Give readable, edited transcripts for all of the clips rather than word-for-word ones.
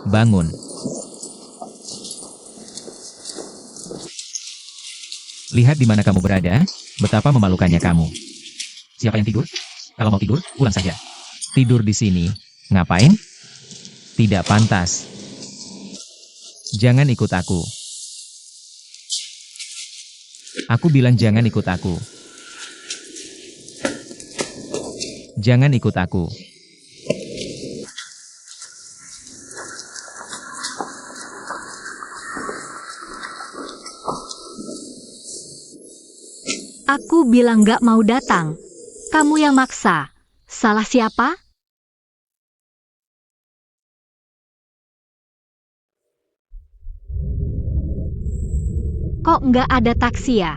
Bangun. Lihat di mana kamu berada, betapa memalukannya kamu. Siapa yang tidur? Kalau mau tidur, pulang saja. Tidur di sini. Ngapain? Tidak pantas. Jangan ikut aku. Aku bilang jangan ikut aku. Jangan ikut aku. Aku bilang gak mau datang. Kamu yang maksa. Salah siapa? Kok nggak ada taksi ya?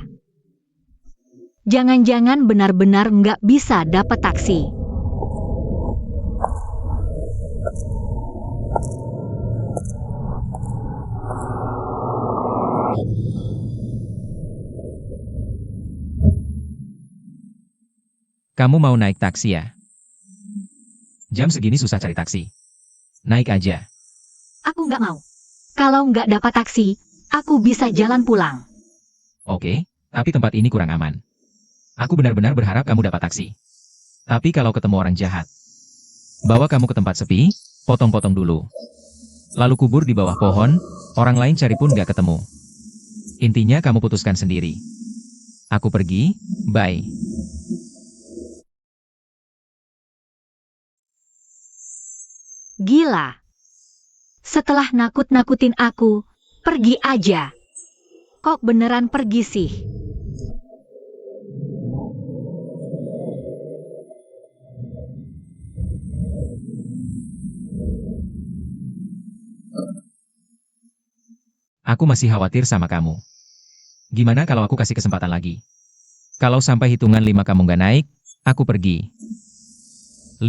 Jangan-jangan benar-benar nggak bisa dapat taksi. Kamu mau naik taksi ya? Jam segini susah cari taksi. Naik aja. Aku nggak mau. Kalau nggak dapat taksi, aku bisa jalan pulang. Oke, tapi tempat ini kurang aman. Aku benar-benar berharap kamu dapat taksi. Tapi kalau ketemu orang jahat, bawa kamu ke tempat sepi, potong-potong dulu. Lalu kubur di bawah pohon, orang lain cari pun nggak ketemu. Intinya kamu putuskan sendiri. Aku pergi, bye. Gila. Setelah nakut-nakutin aku, pergi aja. Kok beneran pergi sih? Aku masih khawatir sama kamu. Gimana kalau aku kasih kesempatan lagi? Kalau sampai hitungan 5 kamu nggak naik, aku pergi. 5.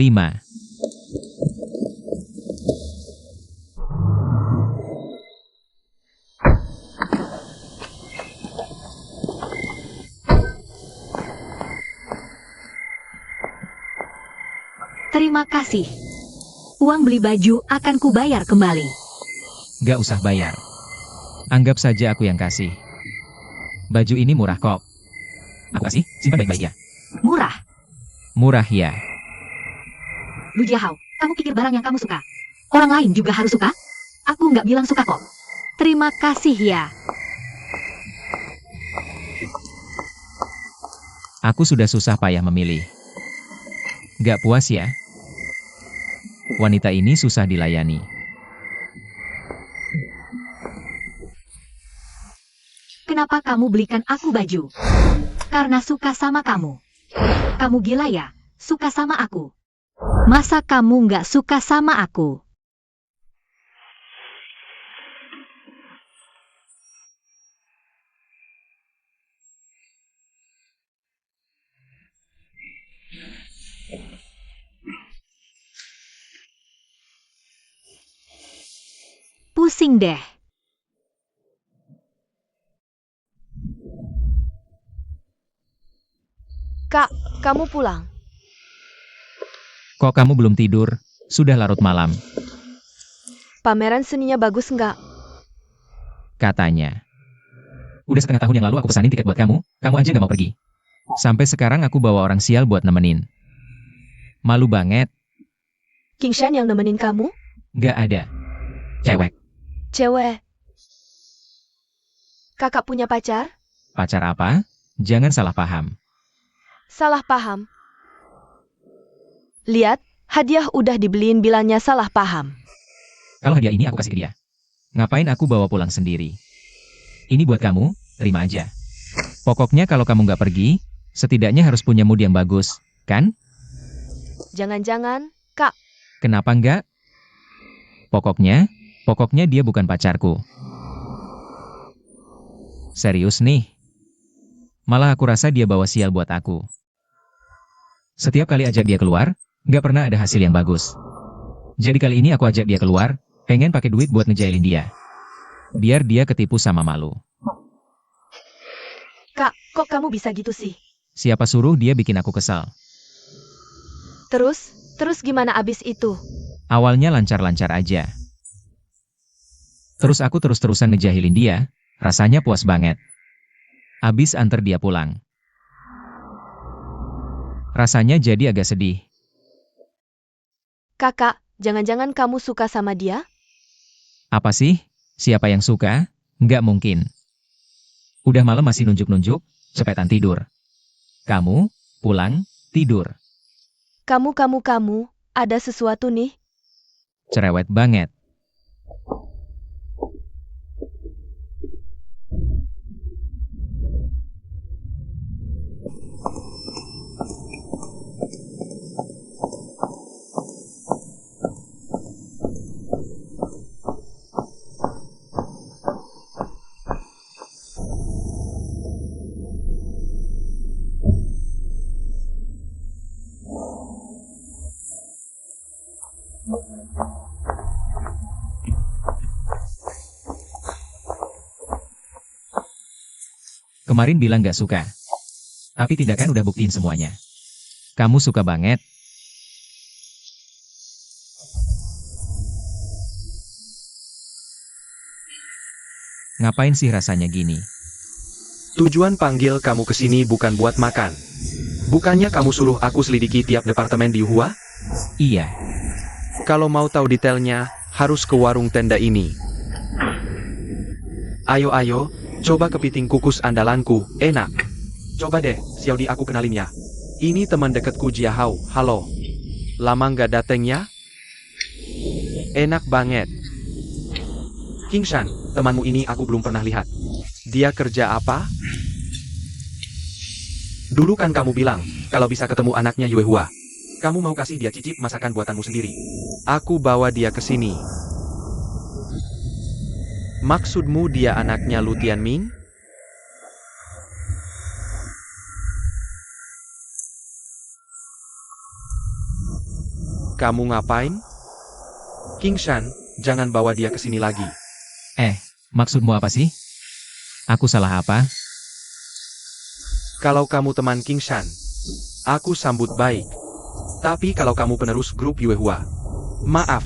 Terima kasih. Uang beli baju akan kubayar kembali. Gak usah bayar. Anggap saja aku yang kasih. Baju ini murah kok. Aku kasih, simpan baik-baik ya. Murah. Murah ya. Lu Jiahao, kamu pikir barang yang kamu suka orang lain juga harus suka? Aku nggak bilang suka kok. Terima kasih ya. Aku sudah susah payah memilih. Gak puas ya? Wanita ini susah dilayani. Kenapa kamu belikan aku baju? Karena suka sama kamu. Kamu gila ya? Suka sama aku. Masa kamu nggak suka sama aku? Pusing deh. Kak, kamu pulang. Kok kamu belum tidur? Sudah larut malam. Pameran seninya bagus nggak? Katanya. Udah setengah tahun yang lalu aku pesanin tiket buat kamu, kamu aja gak mau pergi. Sampai sekarang aku bawa orang sial buat nemenin. Malu banget. King Shan yang nemenin kamu? Gak ada. Cewek. Cewek. Kakak punya pacar? Pacar apa? Jangan salah paham. Salah paham. Lihat, hadiah udah dibeliin bilangnya salah paham. Kalau hadiah ini aku kasih ke dia. Ngapain aku bawa pulang sendiri? Ini buat kamu, terima aja. Pokoknya kalau kamu nggak pergi, setidaknya harus punya mood yang bagus, kan? Jangan-jangan, Kak, Kenapa nggak? Pokoknya dia bukan pacarku. Serius nih. Malah aku rasa dia bawa sial buat aku. Setiap kali ajak dia keluar, nggak pernah ada hasil yang bagus. Jadi kali ini aku ajak dia keluar, pengen pakai duit buat ngejailin dia. Biar dia ketipu sama malu. Kak, kok kamu bisa gitu sih? Siapa suruh dia bikin aku kesal? Terus gimana abis itu? Awalnya lancar-lancar aja. Terus aku terus-terusan ngejahilin dia, rasanya puas banget. Abis antar dia pulang. Rasanya jadi agak sedih. Kakak, jangan-jangan kamu suka sama dia? Apa sih? Siapa yang suka? Nggak mungkin. Udah malam masih nunjuk-nunjuk, cepetan tidur. Kamu, pulang, tidur. Kamu, ada sesuatu nih? Cerewet banget. Kemarin bilang gak suka. Tapi tindakan udah buktiin semuanya. Kamu suka banget. Ngapain sih rasanya gini? Tujuan panggil kamu ke sini bukan buat makan. Bukannya kamu suruh aku selidiki tiap departemen di Yuhua? Iya, Kalau mau tahu detailnya, harus ke warung tenda ini. Ayo, coba kepiting kukus andalanku, enak. Coba deh, Xiaodi aku kenalin ya. Ini teman deketku Jia Hao, halo. Lama nggak dateng ya? Enak banget. King Shan, temanmu ini aku belum pernah lihat. Dia kerja apa? Dulu kan kamu bilang, kalau bisa ketemu anaknya Yue Hua. Kamu mau kasih dia cicip masakan buatanmu sendiri. Aku bawa dia ke sini. Maksudmu dia anaknya Lu Tianming? Kamu ngapain? King Shan, jangan bawa dia ke sini lagi. maksudmu apa sih? Aku salah apa? Kalau kamu teman King Shan, aku sambut baik. Tapi kalau kamu penerus grup Yue Hua, maaf.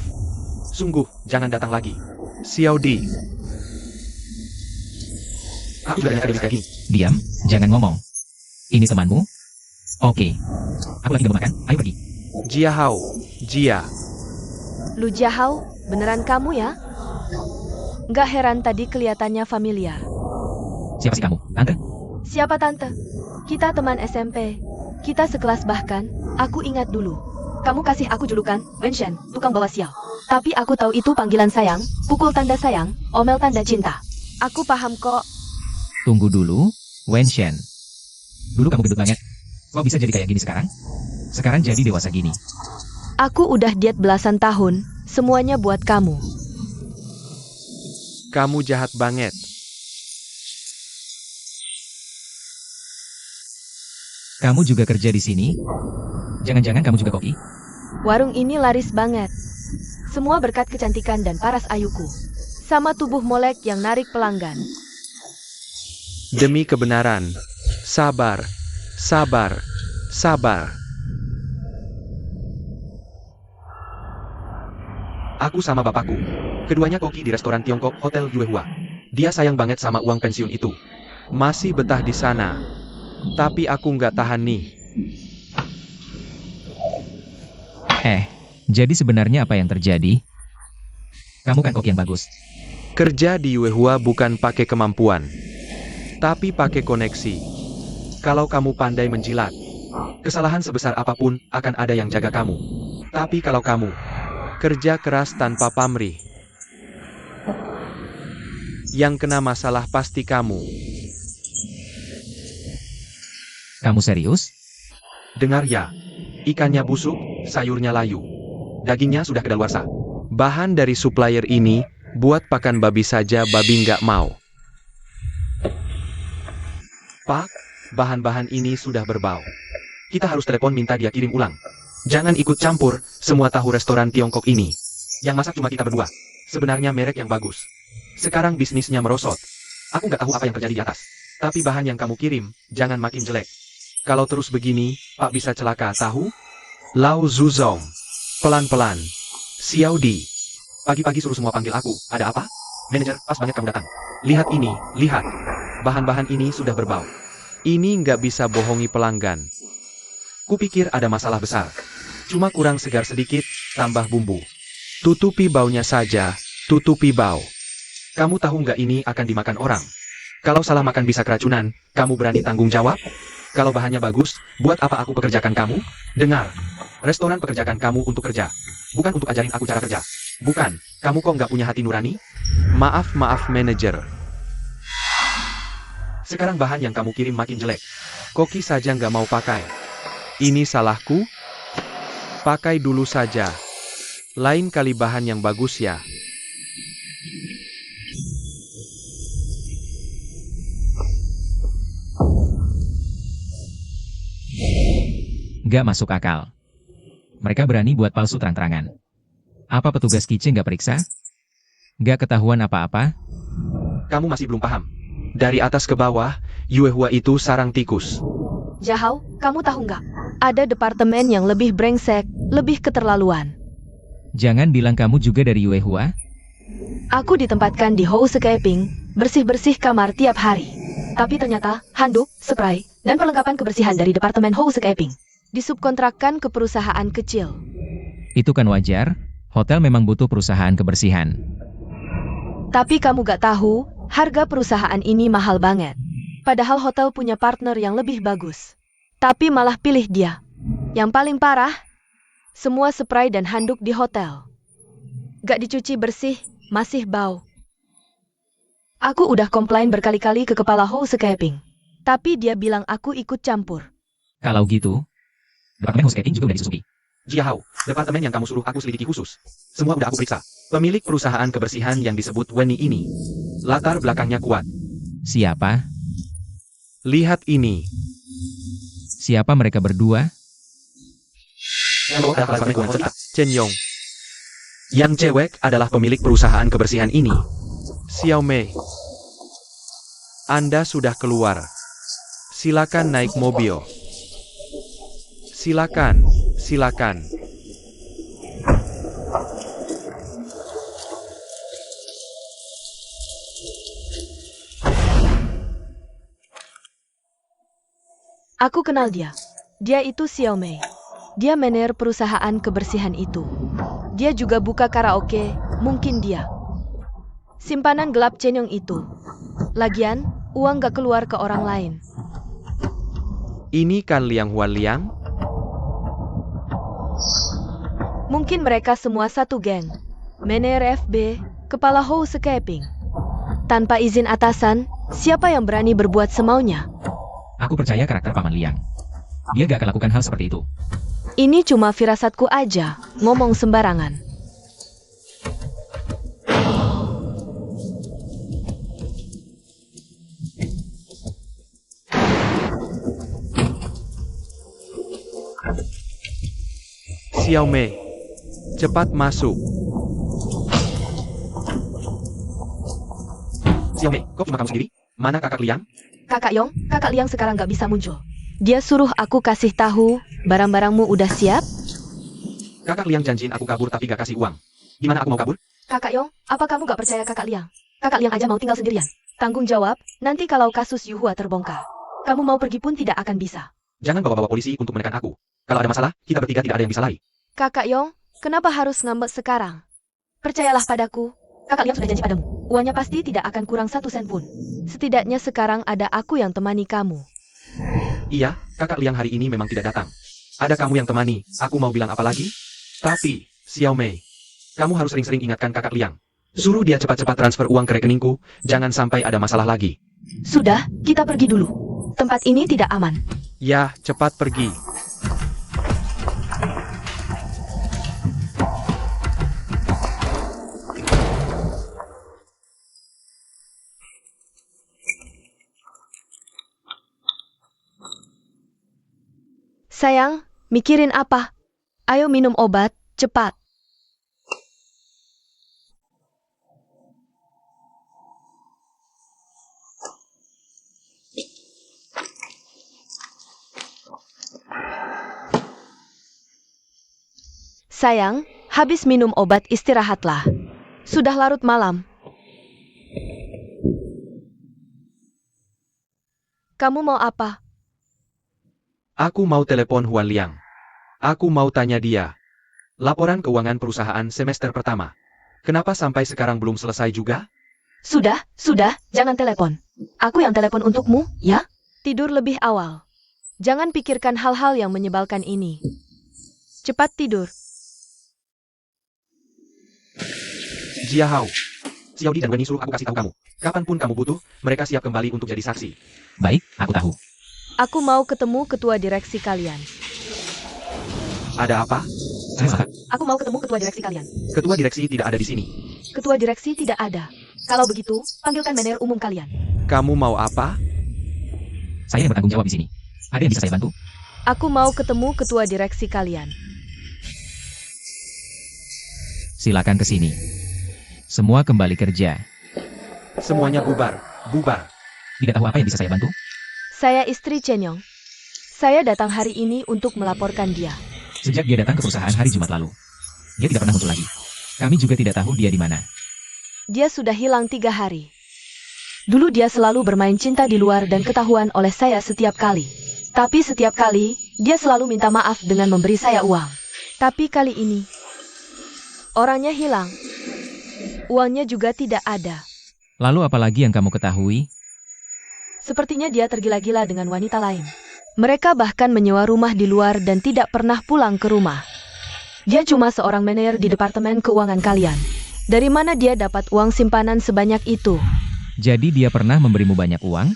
Sungguh, jangan datang lagi. Xiaodi. Aku juga dengar kayak gini. Diam, jangan ngomong. Ini temanmu? Oke. Aku lagi gak mau makan, ayo pergi. Jia Hao, Jia. Lu Jahau, beneran kamu ya? Nggak heran tadi kelihatannya familiar. Siapa sih kamu? Tante? Siapa tante? Kita teman SMP. Kita sekelas bahkan, aku ingat dulu. Kamu kasih aku julukan, Wenshen, tukang bawa sial. Tapi aku tahu itu panggilan sayang, pukul tanda sayang, omel tanda cinta. Aku paham kok. Tunggu dulu, Wenshen. Dulu kamu gendut banget. Kok bisa jadi kayak gini sekarang? Sekarang jadi dewasa gini. Aku udah diet belasan tahun, semuanya buat kamu. Kamu jahat banget. Kamu juga kerja di sini? Jangan-jangan kamu juga koki? Warung ini laris banget. Semua berkat kecantikan dan paras ayuku. Sama tubuh molek yang narik pelanggan. Demi kebenaran. Sabar. Sabar. Sabar. Aku sama bapakku. Keduanya koki di restoran Tiongkok Hotel Yue Hua. Dia sayang banget sama uang pensiun itu. Masih betah di sana. Tapi aku nggak tahan nih. Jadi sebenarnya apa yang terjadi? Kamu kan koki yang bagus. Kerja di Yue Hua bukan pakai kemampuan, tapi pakai koneksi. Kalau kamu pandai menjilat, kesalahan sebesar apapun akan ada yang jaga kamu. Tapi kalau kamu kerja keras tanpa pamrih, yang kena masalah pasti kamu. Kamu serius? Dengar ya, ikannya busuk, sayurnya layu. Dagingnya sudah kedaluarsa. Bahan dari supplier ini, buat pakan babi saja babi nggak mau. Pak, bahan-bahan ini sudah berbau. Kita harus telepon minta dia kirim ulang. Jangan ikut campur, semua tahu restoran Tiongkok ini. Yang masak cuma kita berdua. Sebenarnya merek yang bagus. Sekarang bisnisnya merosot. Aku nggak tahu apa yang terjadi di atas. Tapi bahan yang kamu kirim, jangan makin jelek. Kalau terus begini, Pak bisa celaka, tahu? Lao Zuzong. Pelan-pelan. Xiaodi. Pagi-pagi suruh semua panggil aku, ada apa? Manajer, pas banget kamu datang. Lihat ini, lihat. Bahan-bahan ini sudah berbau. Ini nggak bisa bohongi pelanggan. Kupikir ada masalah besar. Cuma kurang segar sedikit, tambah bumbu. Tutupi baunya saja, tutupi bau. Kamu tahu nggak ini akan dimakan orang? Kalau salah makan bisa keracunan, kamu berani tanggung jawab? Kalau bahannya bagus, buat apa aku pekerjakan kamu? Dengar, restoran pekerjakan kamu untuk kerja. Bukan untuk ajarin aku cara kerja. Bukan, kamu kok nggak punya hati nurani? Maaf manajer. Sekarang bahan yang kamu kirim makin jelek. Koki saja nggak mau pakai. Ini salahku? Pakai dulu saja. Lain kali bahan yang bagus ya. Gak masuk akal. Mereka berani buat palsu terang-terangan. Apa petugas kitchen gak periksa? Gak ketahuan apa-apa? Kamu masih belum paham. Dari atas ke bawah, Yuehua itu sarang tikus. Jahau, kamu tahu nggak? Ada departemen yang lebih brengsek, lebih keterlaluan. Jangan bilang kamu juga dari Yuehua? Aku ditempatkan di housekeeping, bersih-bersih kamar tiap hari. Tapi ternyata, handuk, spray, dan perlengkapan kebersihan dari departemen housekeeping disubkontrakkan ke perusahaan kecil. Itu kan wajar, hotel memang butuh perusahaan kebersihan. Tapi kamu gak tahu, harga perusahaan ini mahal banget. Padahal hotel punya partner yang lebih bagus. Tapi malah pilih dia. Yang paling parah, semua spray dan handuk di hotel gak dicuci bersih, masih bau. Aku udah komplain berkali-kali ke kepala housekeeping. Tapi dia bilang aku ikut campur. Kalau gitu, departemen housekeeping juga udah disusupi. Jiahao, departemen yang kamu suruh aku selidiki khusus. Semua udah aku periksa. Pemilik perusahaan kebersihan yang disebut Weni ini, latar belakangnya kuat. Siapa? Lihat ini. Siapa mereka berdua? Chen Yong. Yang cewek adalah pemilik perusahaan kebersihan ini. Xiao Mei. Anda sudah keluar. Silakan naik mobil. Silakan, silakan. Aku kenal dia. Dia itu Xiao Mei. Dia manajer perusahaan kebersihan itu. Dia juga buka karaoke, mungkin dia. Simpanan gelap Chen Yong itu. Lagian, uang gak keluar ke orang lain. Ini kan Liang Hualiang? Mungkin mereka semua satu geng. Manajer FB, kepala housekeeping. Tanpa izin atasan, siapa yang berani berbuat semaunya? Aku percaya karakter Paman Liang. Dia gak akan lakukan hal seperti itu. Ini cuma firasatku aja, ngomong sembarangan. Xiao Mei, cepat masuk. Xiao Mei, kok cuma kamu sendiri? Mana kakak Liang? Kakak Liang sekarang gak bisa muncul. Dia suruh aku kasih tahu, barang-barangmu udah siap? Kakak Liang janjiin aku kabur tapi gak kasih uang. Gimana aku mau kabur? Kakak Yong, apa kamu gak percaya Kakak Liang? Kakak Liang aja mau tinggal sendirian. Tanggung jawab, nanti kalau kasus Yuhua terbongkar. Kamu mau pergi pun tidak akan bisa. Jangan bawa-bawa polisi untuk menekan aku. Kalau ada masalah, kita bertiga tidak ada yang bisa lari. Kakak Yong, kenapa harus ngambek sekarang? Percayalah padaku, Kakak Liang sudah janji padamu. Uangnya pasti tidak akan kurang 1 sen pun. Setidaknya sekarang ada aku yang temani kamu. Iya, kakak Liang hari ini memang tidak datang. Ada kamu yang temani, aku mau bilang apa lagi? Tapi, Xiao Mei, kamu harus sering-sering ingatkan kakak Liang. Suruh dia cepat-cepat transfer uang ke rekeningku, jangan sampai ada masalah lagi. Sudah, kita pergi dulu. Tempat ini tidak aman. Ya, cepat pergi. Sayang, mikirin apa? Ayo minum obat, cepat. Sayang, habis minum obat istirahatlah. Sudah larut malam. Kamu mau apa? Aku mau telepon Huan Liang. Aku mau tanya dia. Laporan keuangan perusahaan semester pertama. Kenapa sampai sekarang belum selesai juga? Sudah, jangan telepon. Aku yang telepon untukmu, ya? Tidur lebih awal. Jangan pikirkan hal-hal yang menyebalkan ini. Cepat tidur. Jia Hao. Xiaodi dan Weni suruh aku kasih tahu kamu. Kapanpun kamu butuh, mereka siap kembali untuk jadi saksi. Baik, aku tahu. Aku mau ketemu ketua direksi kalian. Ada apa? Saya salah. Aku mau ketemu ketua direksi kalian. Ketua direksi tidak ada di sini. Ketua direksi tidak ada. Kalau begitu, panggilkan manajer umum kalian. Kamu mau apa? Saya yang bertanggung jawab di sini. Ada yang bisa saya bantu? Aku mau ketemu ketua direksi kalian. Silakan ke sini. Semua kembali kerja. Semuanya bubar. Bubar. Tidak tahu apa yang bisa saya bantu? Saya istri Chen Yong. Saya datang hari ini untuk melaporkan dia. Sejak dia datang ke perusahaan hari Jumat lalu, dia tidak pernah muncul lagi. Kami juga tidak tahu dia di mana. Dia sudah hilang 3 hari. Dulu dia selalu bermain cinta di luar dan ketahuan oleh saya setiap kali. Tapi setiap kali, dia selalu minta maaf dengan memberi saya uang. Tapi kali ini, orangnya hilang. Uangnya juga tidak ada. Lalu apa lagi yang kamu ketahui? Sepertinya dia tergila-gila dengan wanita lain. Mereka bahkan menyewa rumah di luar dan tidak pernah pulang ke rumah. Dia cuma seorang manajer di departemen keuangan kalian. Dari mana dia dapat uang simpanan sebanyak itu? Jadi dia pernah memberimu banyak uang?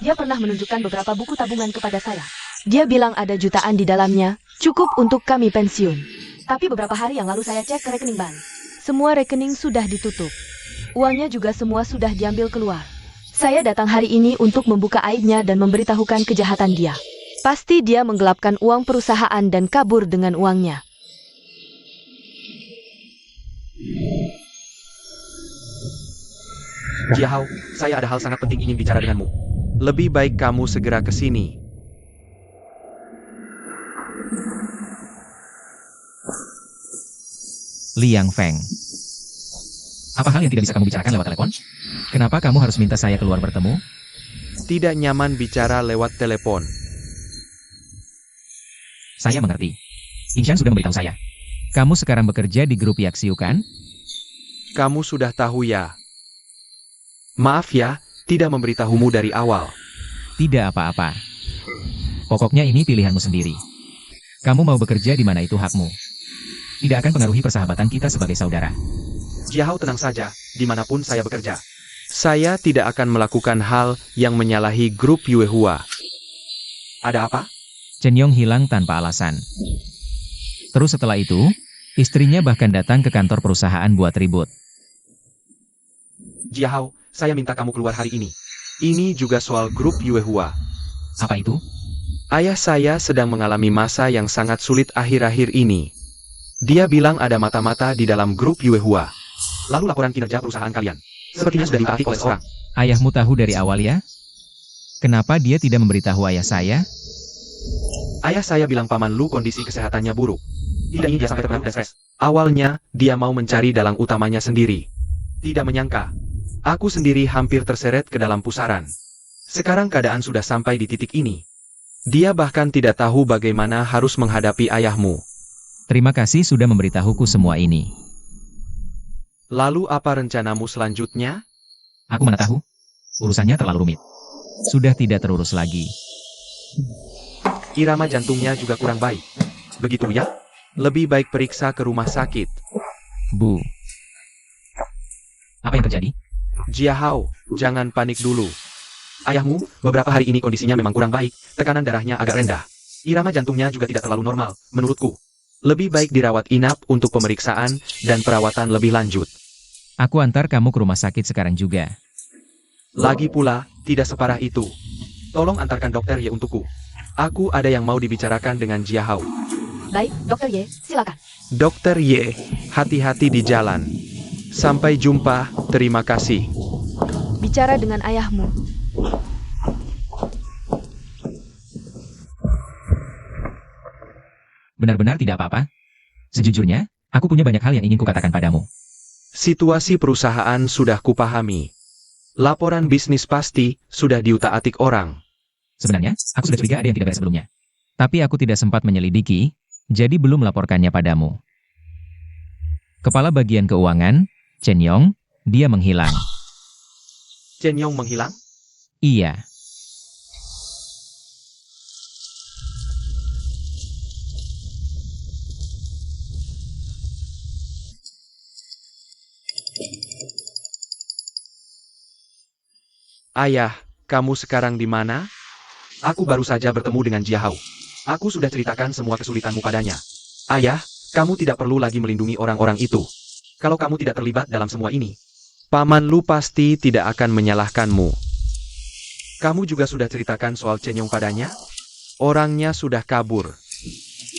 Dia pernah menunjukkan beberapa buku tabungan kepada saya. Dia bilang ada jutaan di dalamnya, cukup untuk kami pensiun. Tapi beberapa hari yang lalu saya cek ke rekening bank. Semua rekening sudah ditutup. Uangnya juga semua sudah diambil keluar. Saya datang hari ini untuk membuka aibnya dan memberitahukan kejahatan dia. Pasti dia menggelapkan uang perusahaan dan kabur dengan uangnya. Jia Hao, saya ada hal sangat penting ingin bicara denganmu. Lebih baik kamu segera ke sini. Liang Feng. Apa hal yang tidak bisa kamu bicarakan lewat telepon? Kenapa kamu harus minta saya keluar bertemu? Tidak nyaman bicara lewat telepon. Saya mengerti. Inshan sudah memberitahu saya. Kamu sekarang bekerja di grup Yaxiu kan? Kamu sudah tahu ya? Maaf ya, tidak memberitahumu dari awal. Tidak apa-apa. Pokoknya ini pilihanmu sendiri. Kamu mau bekerja di mana itu hakmu. Tidak akan pengaruhi persahabatan kita sebagai saudara. Jia Hao, tenang saja, dimanapun saya bekerja. Saya tidak akan melakukan hal yang menyalahi grup Yue Hua. Ada apa? Chen Yong hilang tanpa alasan. Terus setelah itu, istrinya bahkan datang ke kantor perusahaan buat ribut. Jia Hao, saya minta kamu keluar hari ini. Ini juga soal grup Yue Hua. Apa itu? Ayah saya sedang mengalami masa yang sangat sulit akhir-akhir ini. Dia bilang ada mata-mata di dalam grup Yue Hua. Lalu laporan kinerja perusahaan kalian. Sepertinya sudah ditaati oleh seorang. Ayahmu tahu dari awal ya? Kenapa dia tidak memberitahu ayah saya? Ayah saya bilang Paman Lu kondisi kesehatannya buruk. Tidak ingin dia sampai terkena stres. Awalnya, dia mau mencari dalang utamanya sendiri. Tidak menyangka. Aku sendiri hampir terseret ke dalam pusaran. Sekarang keadaan sudah sampai di titik ini. Dia bahkan tidak tahu bagaimana harus menghadapi ayahmu. Terima kasih sudah memberitahuku semua ini. Lalu apa rencanamu selanjutnya? Aku mana tahu? Urusannya terlalu rumit. Sudah tidak terurus lagi. Irama jantungnya juga kurang baik. Begitu ya? Lebih baik periksa ke rumah sakit. Bu. Apa yang terjadi? Jia Hao, jangan panik dulu. Ayahmu, beberapa hari ini kondisinya memang kurang baik, tekanan darahnya agak rendah. Irama jantungnya juga tidak terlalu normal, menurutku. Lebih baik dirawat inap untuk pemeriksaan dan perawatan lebih lanjut. Aku antar kamu ke rumah sakit sekarang juga. Lagi pula, tidak separah itu. Tolong antarkan Dokter Ye untukku. Aku ada yang mau dibicarakan dengan Jia Hao. Baik, Dokter Ye, silakan. Dokter Ye, hati-hati di jalan. Sampai jumpa, terima kasih. Bicara dengan ayahmu. Benar-benar tidak apa-apa. Sejujurnya, aku punya banyak hal yang ingin kukatakan padamu. Situasi perusahaan sudah kupahami. Laporan bisnis pasti sudah diutak-atik orang. Sebenarnya, aku sudah curiga ada yang tidak beres sebelumnya. Tapi aku tidak sempat menyelidiki, jadi belum melaporkannya padamu. Kepala bagian keuangan, Chen Yong, dia menghilang. Chen Yong menghilang? Iya. Ayah, kamu sekarang di mana? Aku baru saja bertemu dengan Jia Hao. Aku sudah ceritakan semua kesulitanmu padanya. Ayah, kamu tidak perlu lagi melindungi orang-orang itu. Kalau kamu tidak terlibat dalam semua ini, Paman Lu pasti tidak akan menyalahkanmu. Kamu juga sudah ceritakan soal Chen Yong padanya? Orangnya sudah kabur.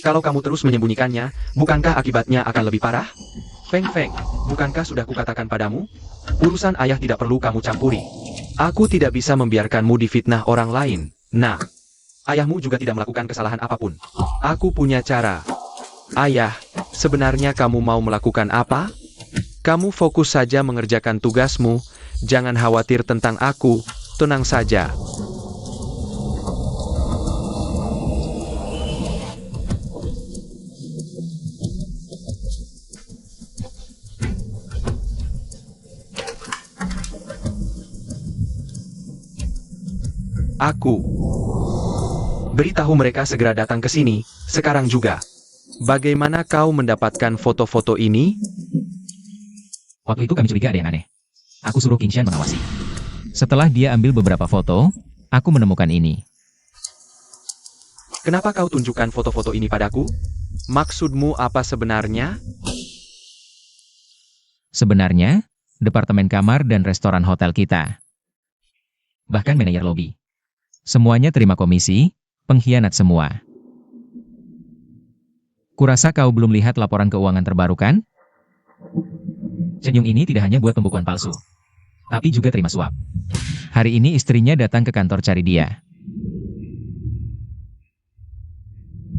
Kalau kamu terus menyembunyikannya, bukankah akibatnya akan lebih parah? Feng Feng, bukankah sudah kukatakan padamu? Urusan ayah tidak perlu kamu campuri. Aku tidak bisa membiarkanmu difitnah orang lain. Nah, ayahmu juga tidak melakukan kesalahan apapun. Aku punya cara. Ayah, sebenarnya kamu mau melakukan apa? Kamu fokus saja mengerjakan tugasmu, jangan khawatir tentang aku, tenang saja. Aku. Beritahu mereka segera datang ke sini, sekarang juga. Bagaimana kau mendapatkan foto-foto ini? Waktu itu kami curiga ada yang aneh. Aku suruh King Shan mengawasi. Setelah dia ambil beberapa foto, aku menemukan ini. Kenapa kau tunjukkan foto-foto ini padaku? Maksudmu apa sebenarnya? Sebenarnya, departemen kamar dan restoran hotel kita. Bahkan manajer lobi. Semuanya terima komisi, pengkhianat semua. Kurasa kau belum lihat laporan keuangan terbaru kan? Chen Yong ini tidak hanya buat pembukuan palsu, tapi juga terima suap. Hari ini istrinya datang ke kantor cari dia.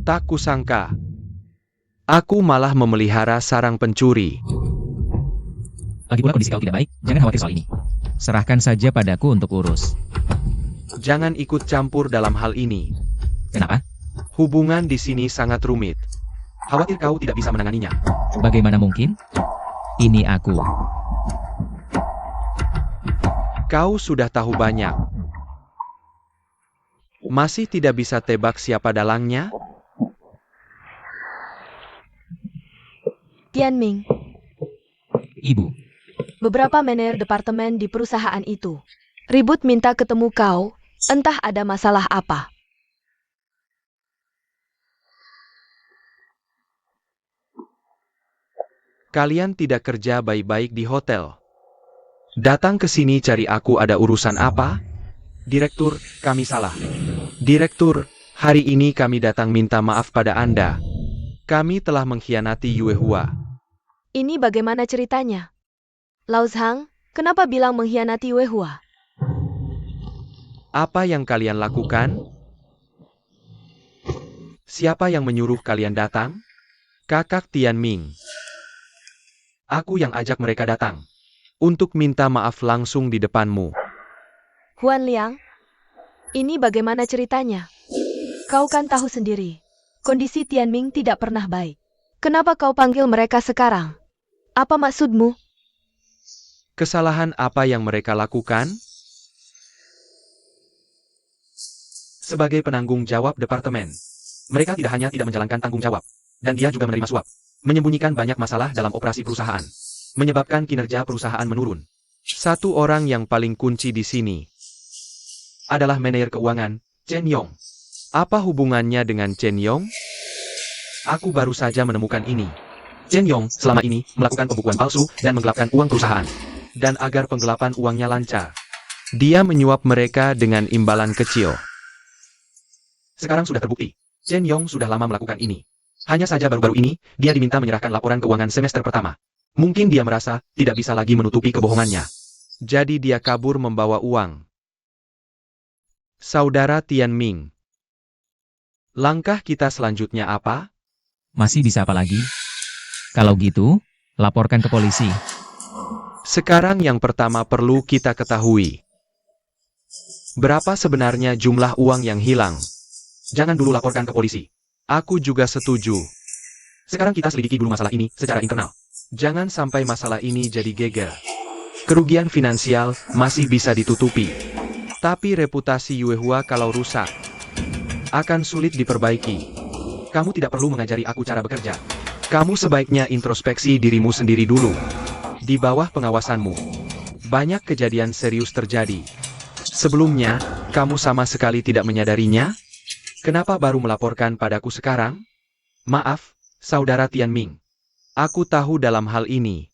Tak kusangka. Aku malah memelihara sarang pencuri. Lagi pula kondisi kau tidak baik, jangan khawatir soal ini. Serahkan saja padaku untuk urus. Jangan ikut campur dalam hal ini. Kenapa? Hubungan di sini sangat rumit. Khawatir kau tidak bisa menanganinya. Bagaimana mungkin? Ini aku. Kau sudah tahu banyak. Masih tidak bisa tebak siapa dalangnya? Tianming, Ibu, beberapa manajer departemen di perusahaan itu ribut minta ketemu kau, entah ada masalah apa. Kalian tidak kerja baik-baik di hotel. Datang ke sini cari aku ada urusan apa? Direktur, kami salah. Direktur, hari ini kami datang minta maaf pada Anda. Kami telah mengkhianati Yue Hua. Ini bagaimana ceritanya? Lao Zhang, kenapa bilang mengkhianati Yue Hua? Apa yang kalian lakukan? Siapa yang menyuruh kalian datang? Kakak Tianming. Aku yang ajak mereka datang. Untuk minta maaf langsung di depanmu. Huan Liang, ini bagaimana ceritanya? Kau kan tahu sendiri, kondisi Tianming tidak pernah baik. Kenapa kau panggil mereka sekarang? Apa maksudmu? Kesalahan apa yang mereka lakukan? Sebagai penanggung jawab departemen, mereka tidak hanya tidak menjalankan tanggung jawab, dan dia juga menerima suap, menyembunyikan banyak masalah dalam operasi perusahaan, menyebabkan kinerja perusahaan menurun. Satu orang yang paling kunci di sini adalah manajer keuangan, Chen Yong. Apa hubungannya dengan Chen Yong? Aku baru saja menemukan ini. Chen Yong selama ini melakukan pembukuan palsu dan menggelapkan uang perusahaan. Dan agar penggelapan uangnya lancar, dia menyuap mereka dengan imbalan kecil. Sekarang sudah terbukti, Chen Yong sudah lama melakukan ini. Hanya saja baru-baru ini, dia diminta menyerahkan laporan keuangan semester pertama. Mungkin dia merasa tidak bisa lagi menutupi kebohongannya. Jadi dia kabur membawa uang. Saudara Tianming, langkah kita selanjutnya apa? masih bisa apa lagi? Kalau gitu, laporkan ke polisi. Sekarang yang pertama perlu kita ketahui. Berapa sebenarnya jumlah uang yang hilang? Jangan dulu laporkan ke polisi. Aku juga setuju. Sekarang kita selidiki dulu masalah ini secara internal. Jangan sampai masalah ini jadi geger. Kerugian finansial masih bisa ditutupi. Tapi reputasi Yuehua kalau rusak, akan sulit diperbaiki. Kamu tidak perlu mengajari aku cara bekerja. Kamu sebaiknya introspeksi dirimu sendiri dulu. Di bawah pengawasanmu, banyak kejadian serius terjadi. Sebelumnya, kamu sama sekali tidak menyadarinya? Kenapa baru melaporkan padaku sekarang? Maaf, Saudara Tianming. Aku tahu dalam hal ini.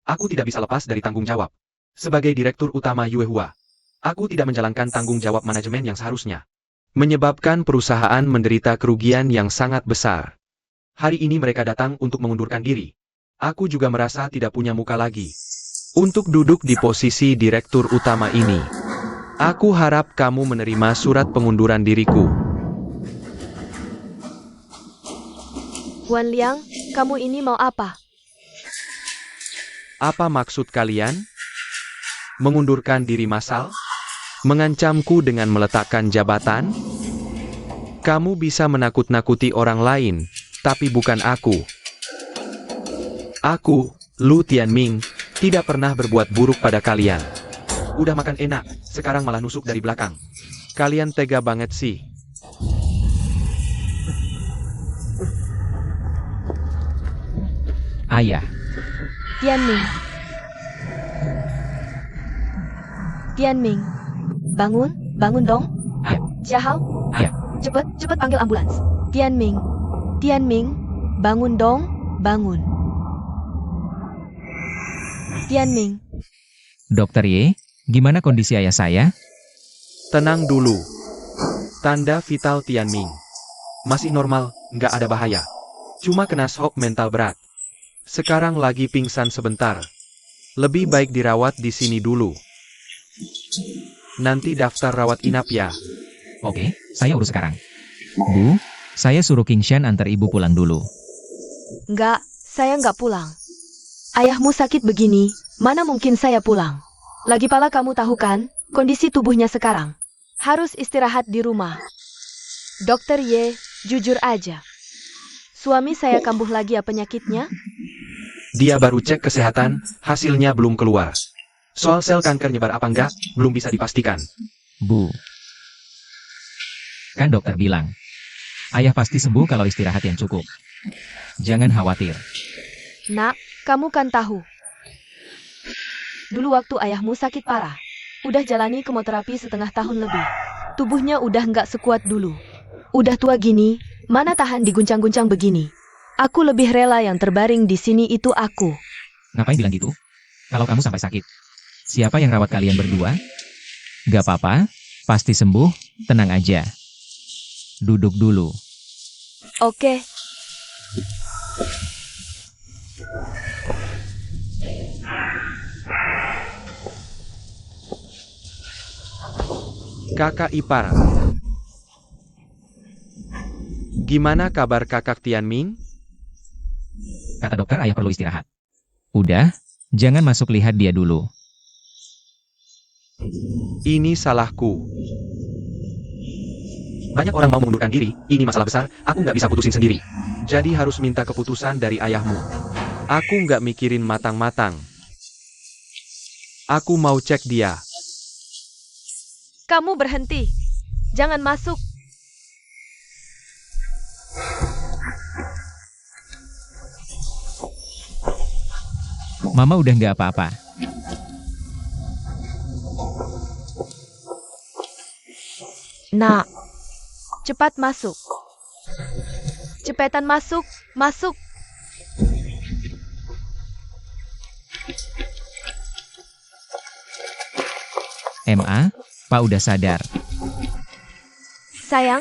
Aku tidak bisa lepas dari tanggung jawab. Sebagai Direktur Utama Yuehua, aku tidak menjalankan tanggung jawab manajemen yang seharusnya. Menyebabkan perusahaan menderita kerugian yang sangat besar. Hari ini mereka datang untuk mengundurkan diri. Aku juga merasa tidak punya muka lagi untuk duduk di posisi Direktur Utama ini. Aku harap kamu menerima surat pengunduran diriku. Wan Liang, kamu ini mau apa? Apa maksud kalian? Mengundurkan diri massal? Mengancamku dengan meletakkan jabatan? Kamu bisa menakut-nakuti orang lain, tapi bukan aku. Aku, Lu Tianming, tidak pernah berbuat buruk pada kalian. Udah makan enak, sekarang malah nusuk dari belakang. Kalian tega banget sih. Ayah, Tianming. Tianming. Bangun, bangun dong. Ya. Jiahao, Ya. cepet panggil ambulans. Tianming. Tianming, bangun dong, bangun. Tianming. Dokter Ye, gimana kondisi ayah saya? Tenang dulu. Tanda vital Tianming. Masih normal, nggak ada bahaya. Cuma kena shock mental berat. Sekarang lagi pingsan sebentar. Lebih baik dirawat di sini dulu. Nanti daftar rawat inap ya. Oke, saya urus sekarang. Bu, saya suruh King Shan antar ibu pulang dulu. Enggak, saya enggak pulang. Ayahmu sakit begini, mana mungkin saya pulang. Lagi pala kamu tahu kan, kondisi tubuhnya sekarang. Harus istirahat di rumah. Dokter Ye, jujur aja. Suami saya kambuh lagi ya penyakitnya? Dia baru cek kesehatan, hasilnya belum keluar. Soal sel kanker nyebar apa enggak, belum bisa dipastikan. Bu, kan dokter bilang, ayah pasti sembuh kalau istirahat yang cukup. Jangan khawatir. Nak, kamu kan tahu. Dulu waktu ayahmu sakit parah, udah jalani kemoterapi setengah tahun lebih. Tubuhnya udah nggak sekuat dulu. Udah tua gini, mana tahan diguncang-guncang begini. Aku lebih rela yang terbaring di sini itu aku. Ngapain bilang gitu? Kalau kamu sampai sakit, siapa yang rawat kalian berdua? Gak apa-apa, pasti sembuh, tenang aja. Duduk dulu. Oke. Kakak ipar. Gimana kabar kakak Tianming? Kata dokter ayah perlu istirahat. Udah, jangan masuk lihat dia dulu. Ini salahku. Banyak orang mau mengundurkan diri, ini masalah besar, aku nggak bisa putusin sendiri. Jadi harus minta keputusan dari ayahmu. Aku nggak mikirin matang-matang. Aku mau cek dia. Kamu berhenti. Jangan masuk. Mama udah nggak apa-apa. Nak, cepat masuk. Cepetan masuk, masuk. MA, Pak udah sadar. Sayang,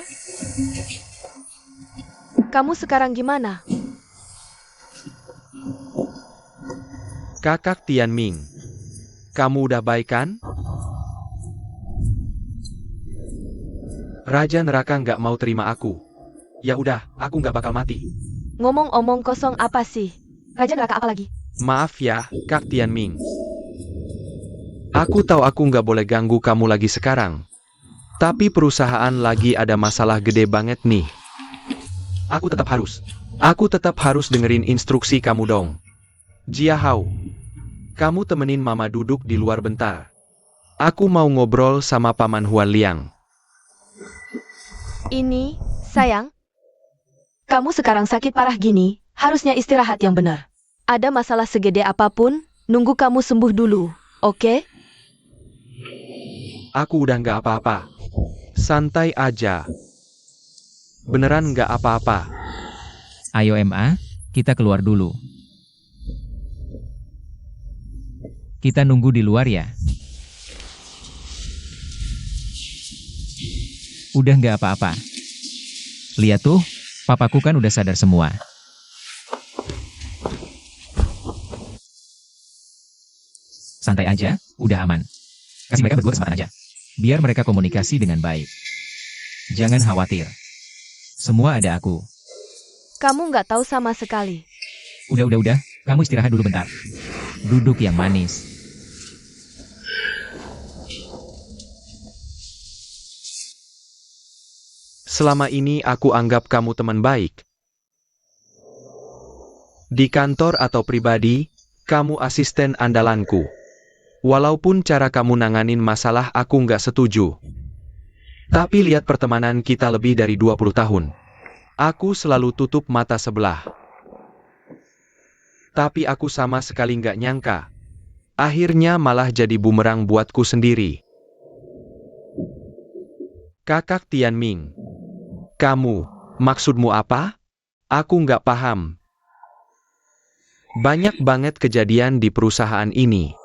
kamu sekarang gimana? Kakak Tianming, kamu udah baik kan? Raja neraka nggak mau terima aku. Ya udah, aku nggak bakal mati. Ngomong-omong kosong apa sih? Raja neraka apa lagi? Maaf ya, Kak Tianming. Aku tahu aku nggak boleh ganggu kamu lagi sekarang. Tapi perusahaan lagi ada masalah gede banget nih. Aku tetap harus dengerin instruksi kamu dong. Jia Hao, kamu temenin mama duduk di luar bentar. Aku mau ngobrol sama Paman Huan Liang. Ini, sayang. Kamu sekarang sakit parah gini, harusnya istirahat yang benar. Ada masalah segede apapun, nunggu kamu sembuh dulu, oke? Aku udah nggak apa-apa. Santai aja. Beneran nggak apa-apa. Ayo MA, kita keluar dulu. Kita nunggu di luar ya. Udah nggak apa-apa. Lihat tuh, papaku kan udah sadar semua. Santai aja, udah aman. Kasih mereka berdua kesempatan aja. Biar mereka komunikasi dengan baik. Jangan khawatir. Semua ada aku. Kamu nggak tahu sama sekali. Udah. Kamu istirahat dulu bentar. Duduk yang manis. Selama ini aku anggap kamu teman baik. Di kantor atau pribadi, kamu asisten andalanku. Walaupun cara kamu nanganin masalah aku nggak setuju. Tapi lihat pertemanan kita lebih dari 20 tahun. Aku selalu tutup mata sebelah. Tapi aku sama sekali nggak nyangka. Akhirnya malah jadi bumerang buatku sendiri. Kakak Tianming. Kamu, maksudmu apa? Aku nggak paham. Banyak banget kejadian di perusahaan ini.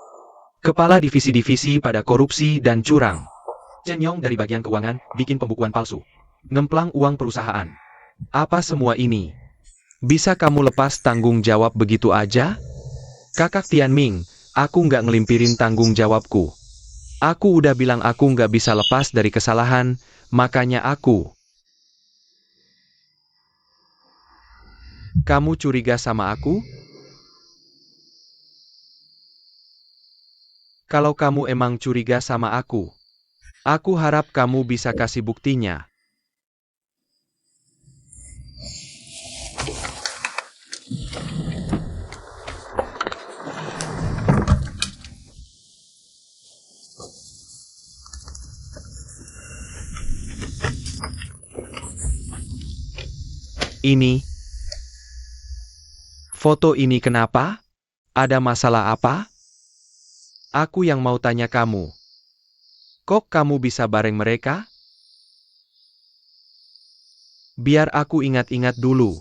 Kepala divisi-divisi pada korupsi dan curang. Chen Yong dari bagian keuangan bikin pembukuan palsu. Ngemplang uang perusahaan. Apa semua ini? Bisa kamu lepas tanggung jawab begitu aja? Kakak Tianming, aku nggak ngelimpirin tanggung jawabku. Aku udah bilang aku nggak bisa lepas dari kesalahan, makanya aku. Kamu curiga sama aku? Kalau kamu emang curiga sama aku harap kamu bisa kasih buktinya. Ini. Foto ini kenapa? Ada masalah apa? Aku yang mau tanya kamu. Kok kamu bisa bareng mereka? Biar aku ingat-ingat dulu.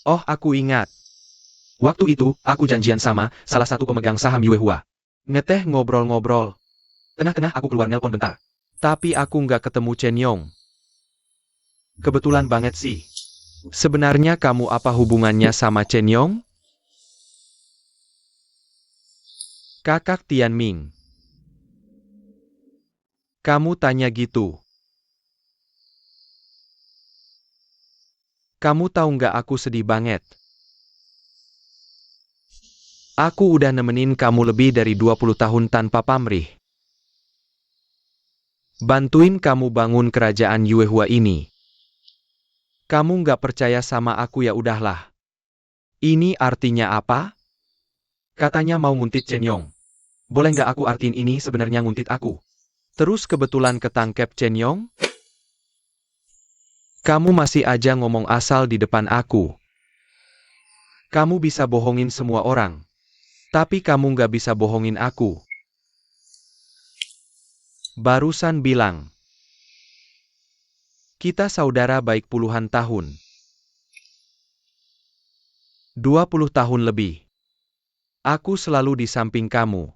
Oh, aku ingat. Waktu itu, aku janjian sama salah satu pemegang saham Yuehua. Ngeteh ngobrol-ngobrol. Tengah-tengah aku keluar nelpon bentar. Tapi aku nggak ketemu Chen Yong. Kebetulan banget sih. Sebenarnya kamu apa hubungannya sama Chen Yong? Kakak Tianming. Kamu tanya gitu. Kamu tahu nggak aku sedih banget. Aku udah nemenin kamu lebih dari 20 tahun tanpa pamrih. Bantuin kamu bangun kerajaan Yuehua ini. Kamu nggak percaya sama aku ya udahlah. Ini artinya apa? Katanya mau nguntit Chen Yong. Boleh nggak aku artiin ini sebenarnya nguntit aku? Terus kebetulan ketangkep Chen Yong? Kamu masih aja ngomong asal di depan aku. Kamu bisa bohongin semua orang. Tapi kamu nggak bisa bohongin aku. Barusan bilang. Kita saudara baik puluhan tahun. 20 tahun lebih. Aku selalu di samping kamu.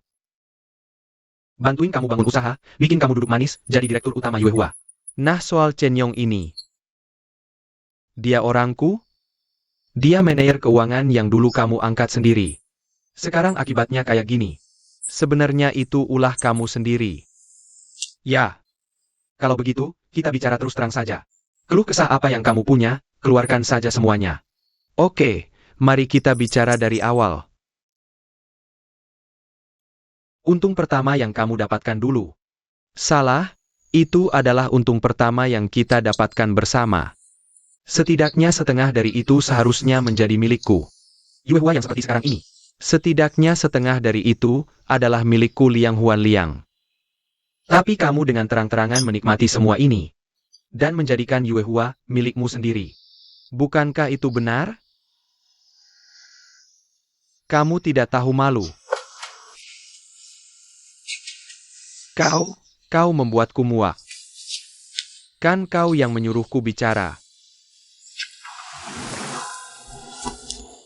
Bantuin kamu bangun usaha, bikin kamu duduk manis, jadi direktur utama Yuehua. Nah soal Chen Yong ini. Dia orangku? Dia manajer keuangan yang dulu kamu angkat sendiri. Sekarang akibatnya kayak gini. Sebenarnya itu ulah kamu sendiri. Ya. Kalau begitu, kita bicara terus terang saja. Keluh kesah apa yang kamu punya, keluarkan saja semuanya. Oke, mari kita bicara dari awal. Untung pertama yang kamu dapatkan dulu. Salah, itu adalah untung pertama yang kita dapatkan bersama. Setidaknya setengah dari itu seharusnya menjadi milikku. Yue Hua yang seperti sekarang ini. Setidaknya setengah dari itu adalah milikku Liang Huan Liang. Tapi kamu dengan terang-terangan menikmati semua ini. Dan menjadikan Yue Hua milikmu sendiri. Bukankah itu benar? Kamu tidak tahu malu. Kau membuatku muak. Kan kau yang menyuruhku bicara.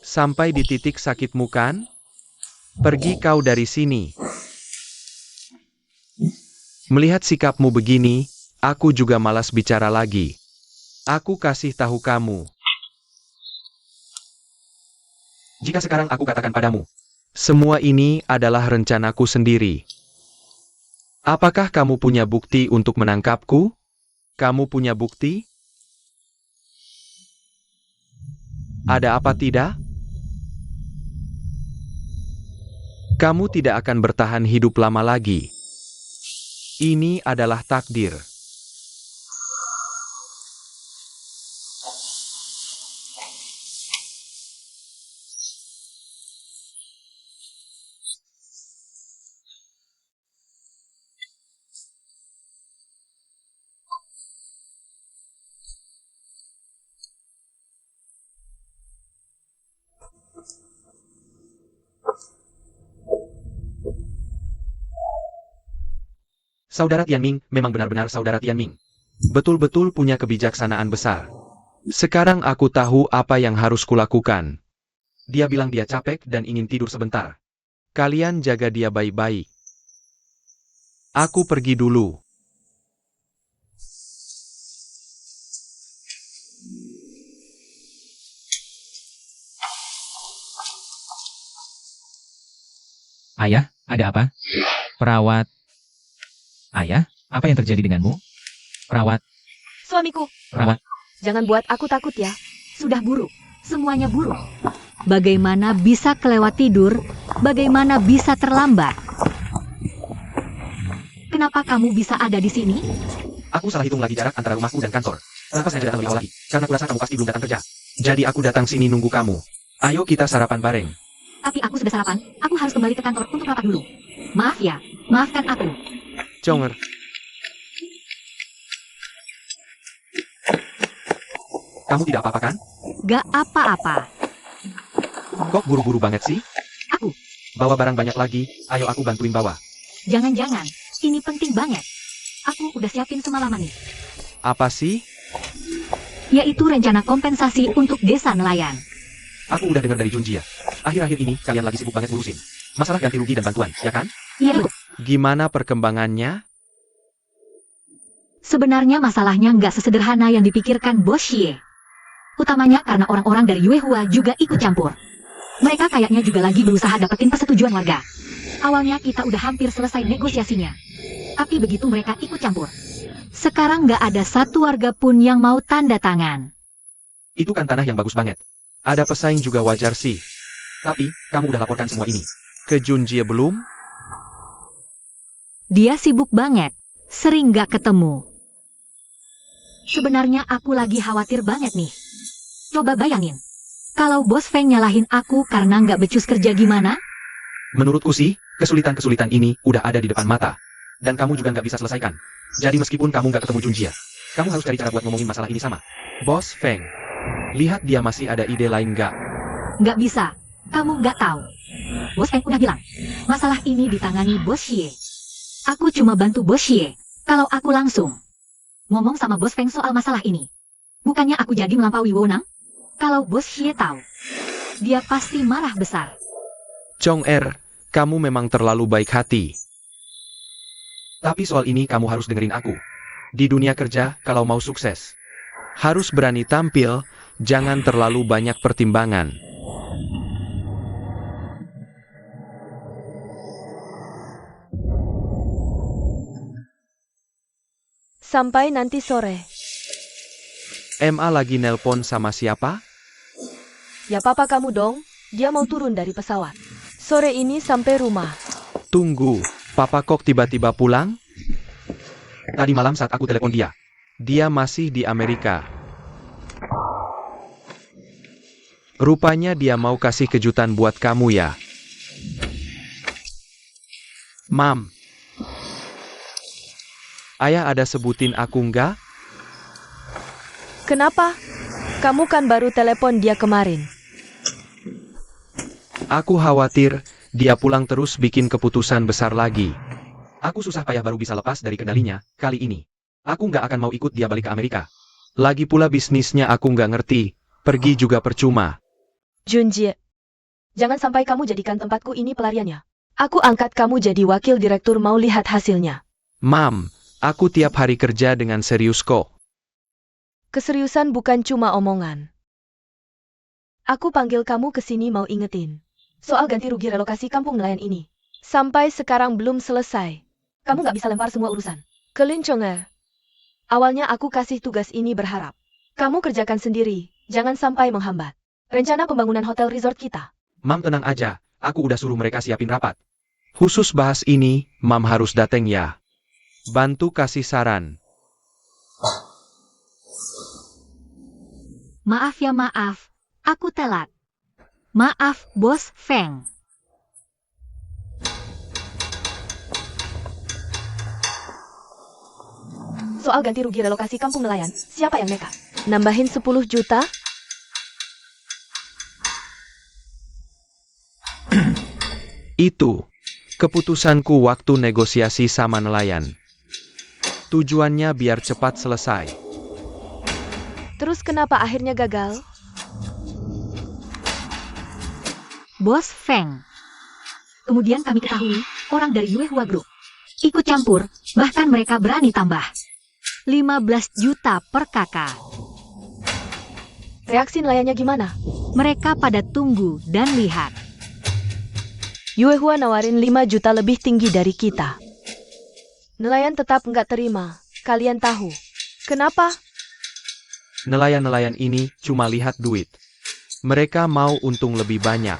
Sampai di titik sakitmu kan? Pergi kau dari sini. Melihat sikapmu begini, aku juga malas bicara lagi. Aku kasih tahu kamu. Jika sekarang aku katakan padamu, semua ini adalah rencanaku sendiri. Apakah kamu punya bukti untuk menangkapku? Kamu punya bukti? Ada apa tidak? Kamu tidak akan bertahan hidup lama lagi. Ini adalah takdir. Saudara Tianming memang benar-benar saudara Tianming. Betul-betul punya kebijaksanaan besar. Sekarang aku tahu apa yang harus kulakukan. Dia bilang dia capek dan ingin tidur sebentar. Kalian jaga dia baik-baik. Aku pergi dulu. Ayah, ada apa? Perawat. Ayah, apa yang terjadi denganmu? Perawat, Suamiku, perawat. jangan buat aku takut ya. Sudah buruk. Semuanya buruk. Bagaimana bisa kelewat tidur? Bagaimana bisa terlambat? Kenapa kamu bisa ada di sini? Aku salah hitung lagi jarak antara rumahku dan kantor. Kenapa saya tidak datang lebih awal lagi? Karena kurasa kamu pasti belum datang kerja. Jadi aku datang sini nunggu kamu. Ayo kita sarapan bareng. Tapi aku sudah sarapan. Aku harus kembali ke kantor untuk rapat dulu. Maaf ya. Maafkan aku. Conger. Kamu tidak apa-apa kan? Gak apa-apa. Kok buru-buru banget sih? Aku. Bawa barang banyak lagi, ayo aku bantuin bawa. Jangan-jangan. Ini penting banget. Aku udah siapin semalaman nih. Apa sih? Yaitu rencana kompensasi untuk desa nelayan. Aku udah dengar dari Junjia. Akhir-akhir ini kalian lagi sibuk banget ngurusin masalah ganti rugi dan bantuan, ya kan? Iya, betul. Gimana perkembangannya? Sebenarnya masalahnya nggak sesederhana yang dipikirkan Bos Xie. Utamanya karena orang-orang dari Yue Hua juga ikut campur. Mereka kayaknya juga lagi berusaha dapetin persetujuan warga. Awalnya kita udah hampir selesai negosiasinya. Tapi begitu mereka ikut campur, sekarang nggak ada satu warga pun yang mau tanda tangan. Itu kan tanah yang bagus banget. Ada pesaing juga wajar sih. Tapi, kamu udah laporkan semua ini ke Junjie belum? Dia sibuk banget, sering nggak ketemu. Sebenarnya aku lagi khawatir banget nih. Coba bayangin, kalau Bos Feng nyalahin aku karena nggak becus kerja gimana? Menurutku sih, kesulitan-kesulitan ini udah ada di depan mata. Dan kamu juga nggak bisa selesaikan. Jadi meskipun kamu nggak ketemu Junjia, kamu harus cari cara buat ngomongin masalah ini sama Bos Feng. Lihat dia masih ada ide lain nggak? Nggak bisa, kamu nggak tahu. Bos Feng udah bilang, masalah ini ditangani Bos Xie. Aku cuma bantu Bos Xie, kalau aku langsung ngomong sama Bos Feng soal masalah ini. Bukannya aku jadi melampaui wewenang? Kalau Bos Xie tahu, dia pasti marah besar. Chong kamu memang terlalu baik hati. Tapi soal ini kamu harus dengerin aku. Di dunia kerja, kalau mau sukses, harus berani tampil, jangan terlalu banyak pertimbangan. Sampai nanti sore. MA lagi nelpon sama siapa? Ya papa kamu dong, dia mau turun dari pesawat. Sore ini sampai rumah. Tunggu, Papa kok tiba-tiba pulang? Tadi malam saat aku telepon dia. Dia masih di Amerika. Rupanya dia mau kasih kejutan buat kamu ya. Mam. Ayah ada sebutin aku nggak? Kenapa? Kamu kan baru telepon dia kemarin. Aku khawatir dia pulang terus bikin keputusan besar lagi. Aku susah payah baru bisa lepas dari kendalinya kali ini. Aku nggak akan mau ikut dia balik ke Amerika. Lagi pula bisnisnya aku nggak ngerti. Pergi juga percuma. Junjie, jangan sampai kamu jadikan tempatku ini pelariannya. Aku angkat kamu jadi wakil direktur, mau lihat hasilnya. Mam, aku tiap hari kerja dengan serius kok. Keseriusan bukan cuma omongan. Aku panggil kamu ke sini mau ingetin soal ganti rugi relokasi kampung nelayan ini. Sampai sekarang belum selesai. Kamu nggak bisa lempar semua urusan ke Lin Chong'er. Awalnya aku kasih tugas ini berharap kamu kerjakan sendiri, jangan sampai menghambat rencana pembangunan hotel resort kita. Mam tenang aja, aku udah suruh mereka siapin rapat. Khusus bahas ini, Mam harus dateng ya. Bantu kasih saran. Maaf ya maaf, aku telat. Maaf, Bos Feng. Soal ganti rugi relokasi kampung nelayan, siapa yang nekat? Nambahin 10 juta? Itu keputusanku waktu negosiasi sama nelayan. Tujuannya biar cepat selesai. Terus kenapa akhirnya gagal? Bos Feng. Kemudian kami ketahui, orang dari Yuehua Group ikut campur, bahkan mereka berani tambah 15 juta per kakak. Reaksi nelayannya gimana? Mereka pada tunggu dan lihat. Yuehua nawarin 5 juta lebih tinggi dari kita. Nelayan tetap nggak terima. Kalian tahu kenapa? Nelayan-nelayan ini cuma lihat duit. Mereka mau untung lebih banyak.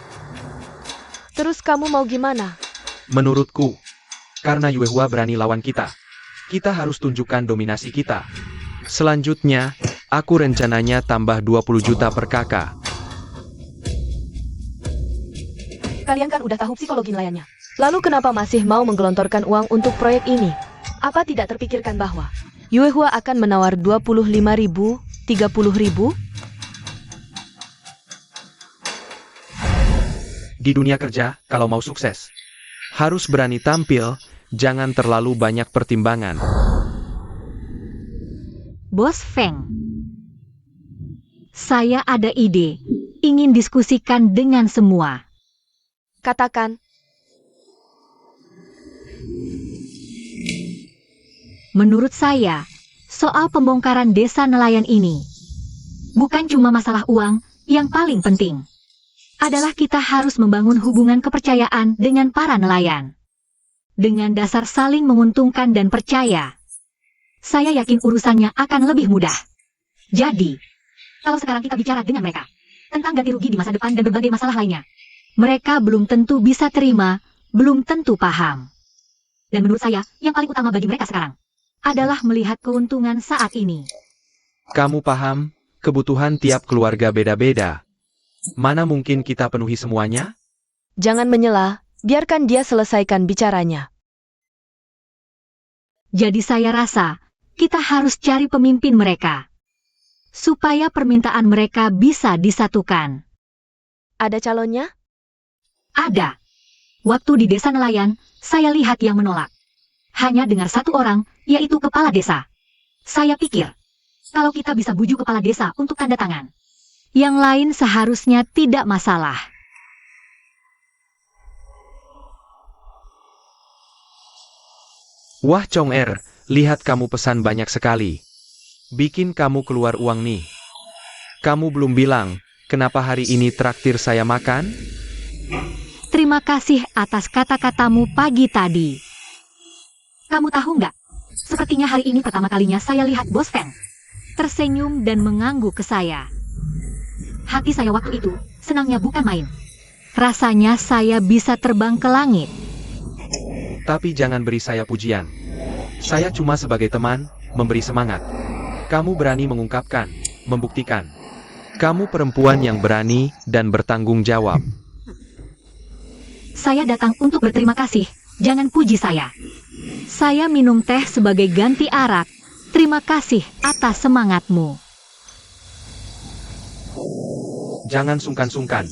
Terus kamu mau gimana? Menurutku, karena Yuehua berani lawan kita, kita harus tunjukkan dominasi kita. Selanjutnya, aku rencananya tambah 20 juta per kakak. Kalian kan udah tahu psikologi nelayannya. Lalu kenapa masih mau menggelontorkan uang untuk proyek ini? Apa tidak terpikirkan bahwa Yuehua akan menawar 25.000, 30.000? Di dunia kerja, kalau mau sukses, harus berani tampil, jangan terlalu banyak pertimbangan. Bos Feng. Saya ada ide. Ingin diskusikan dengan semua. Katakan. Menurut saya, soal pembongkaran desa nelayan ini, bukan cuma masalah uang, yang paling penting adalah kita harus membangun hubungan kepercayaan dengan para nelayan. Dengan dasar saling menguntungkan dan percaya, saya yakin urusannya akan lebih mudah. Jadi, kalau sekarang kita bicara dengan mereka tentang ganti rugi di masa depan dan berbagai masalah lainnya, mereka belum tentu bisa terima, belum tentu paham. Dan menurut saya, yang paling utama bagi mereka sekarang adalah melihat keuntungan saat ini. Kamu paham, kebutuhan tiap keluarga beda-beda. Mana mungkin kita penuhi semuanya? Jangan menyela, biarkan dia selesaikan bicaranya. Jadi saya rasa, kita harus cari pemimpin mereka, supaya permintaan mereka bisa disatukan. Ada calonnya? Ada. Waktu di desa nelayan, saya lihat yang menolak. Hanya dengar satu orang, yaitu kepala desa. Saya pikir, kalau kita bisa bujuk kepala desa untuk tanda tangan, yang lain seharusnya tidak masalah. Wah Chong'er, lihat kamu pesan banyak sekali. Bikin kamu keluar uang nih. Kamu belum bilang, kenapa hari ini traktir saya makan? Terima kasih atas kata-katamu pagi tadi. Kamu tahu nggak? Sepertinya hari ini pertama kalinya saya lihat Bos Feng tersenyum dan mengangguk ke saya. Hati saya waktu itu senangnya bukan main. Rasanya saya bisa terbang ke langit. Tapi jangan beri saya pujian. Saya cuma sebagai teman, memberi semangat. Kamu berani mengungkapkan, membuktikan. Kamu perempuan yang berani dan bertanggung jawab. Saya datang untuk berterima kasih. Jangan puji saya. Saya minum teh sebagai ganti arak. Terima kasih atas semangatmu. Jangan sungkan-sungkan.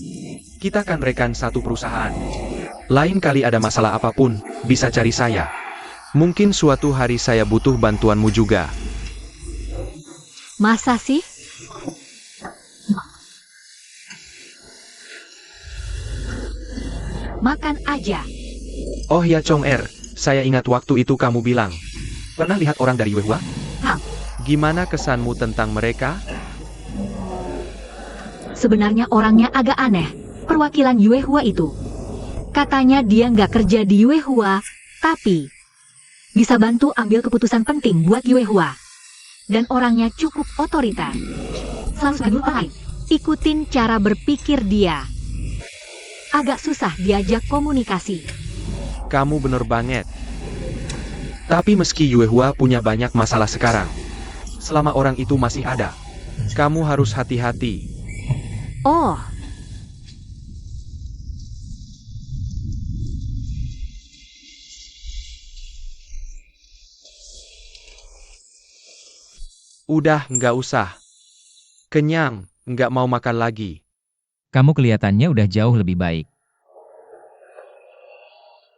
Kita kan rekan satu perusahaan. Lain kali ada masalah apapun, bisa cari saya. Mungkin suatu hari saya butuh bantuanmu juga. Masa sih? Makan aja. Oh ya Chong Er, saya ingat waktu itu kamu bilang. Pernah lihat orang dari Yuehua? Hah, Gimana kesanmu tentang mereka? sebenarnya orangnya agak aneh. Perwakilan Yuehua itu. Katanya dia nggak kerja di Yuehua, tapi bisa bantu ambil keputusan penting buat Yuehua. Dan orangnya cukup otoriter. Selalu suka nyumpahin. Ikutin cara berpikir dia. Agak susah diajak komunikasi. Kamu bener banget. Tapi meski Yuehua punya banyak masalah sekarang, selama orang itu masih ada, kamu harus hati-hati. Oh, Udah, nggak usah. Kenyang, nggak mau makan lagi. Kamu kelihatannya udah jauh lebih baik.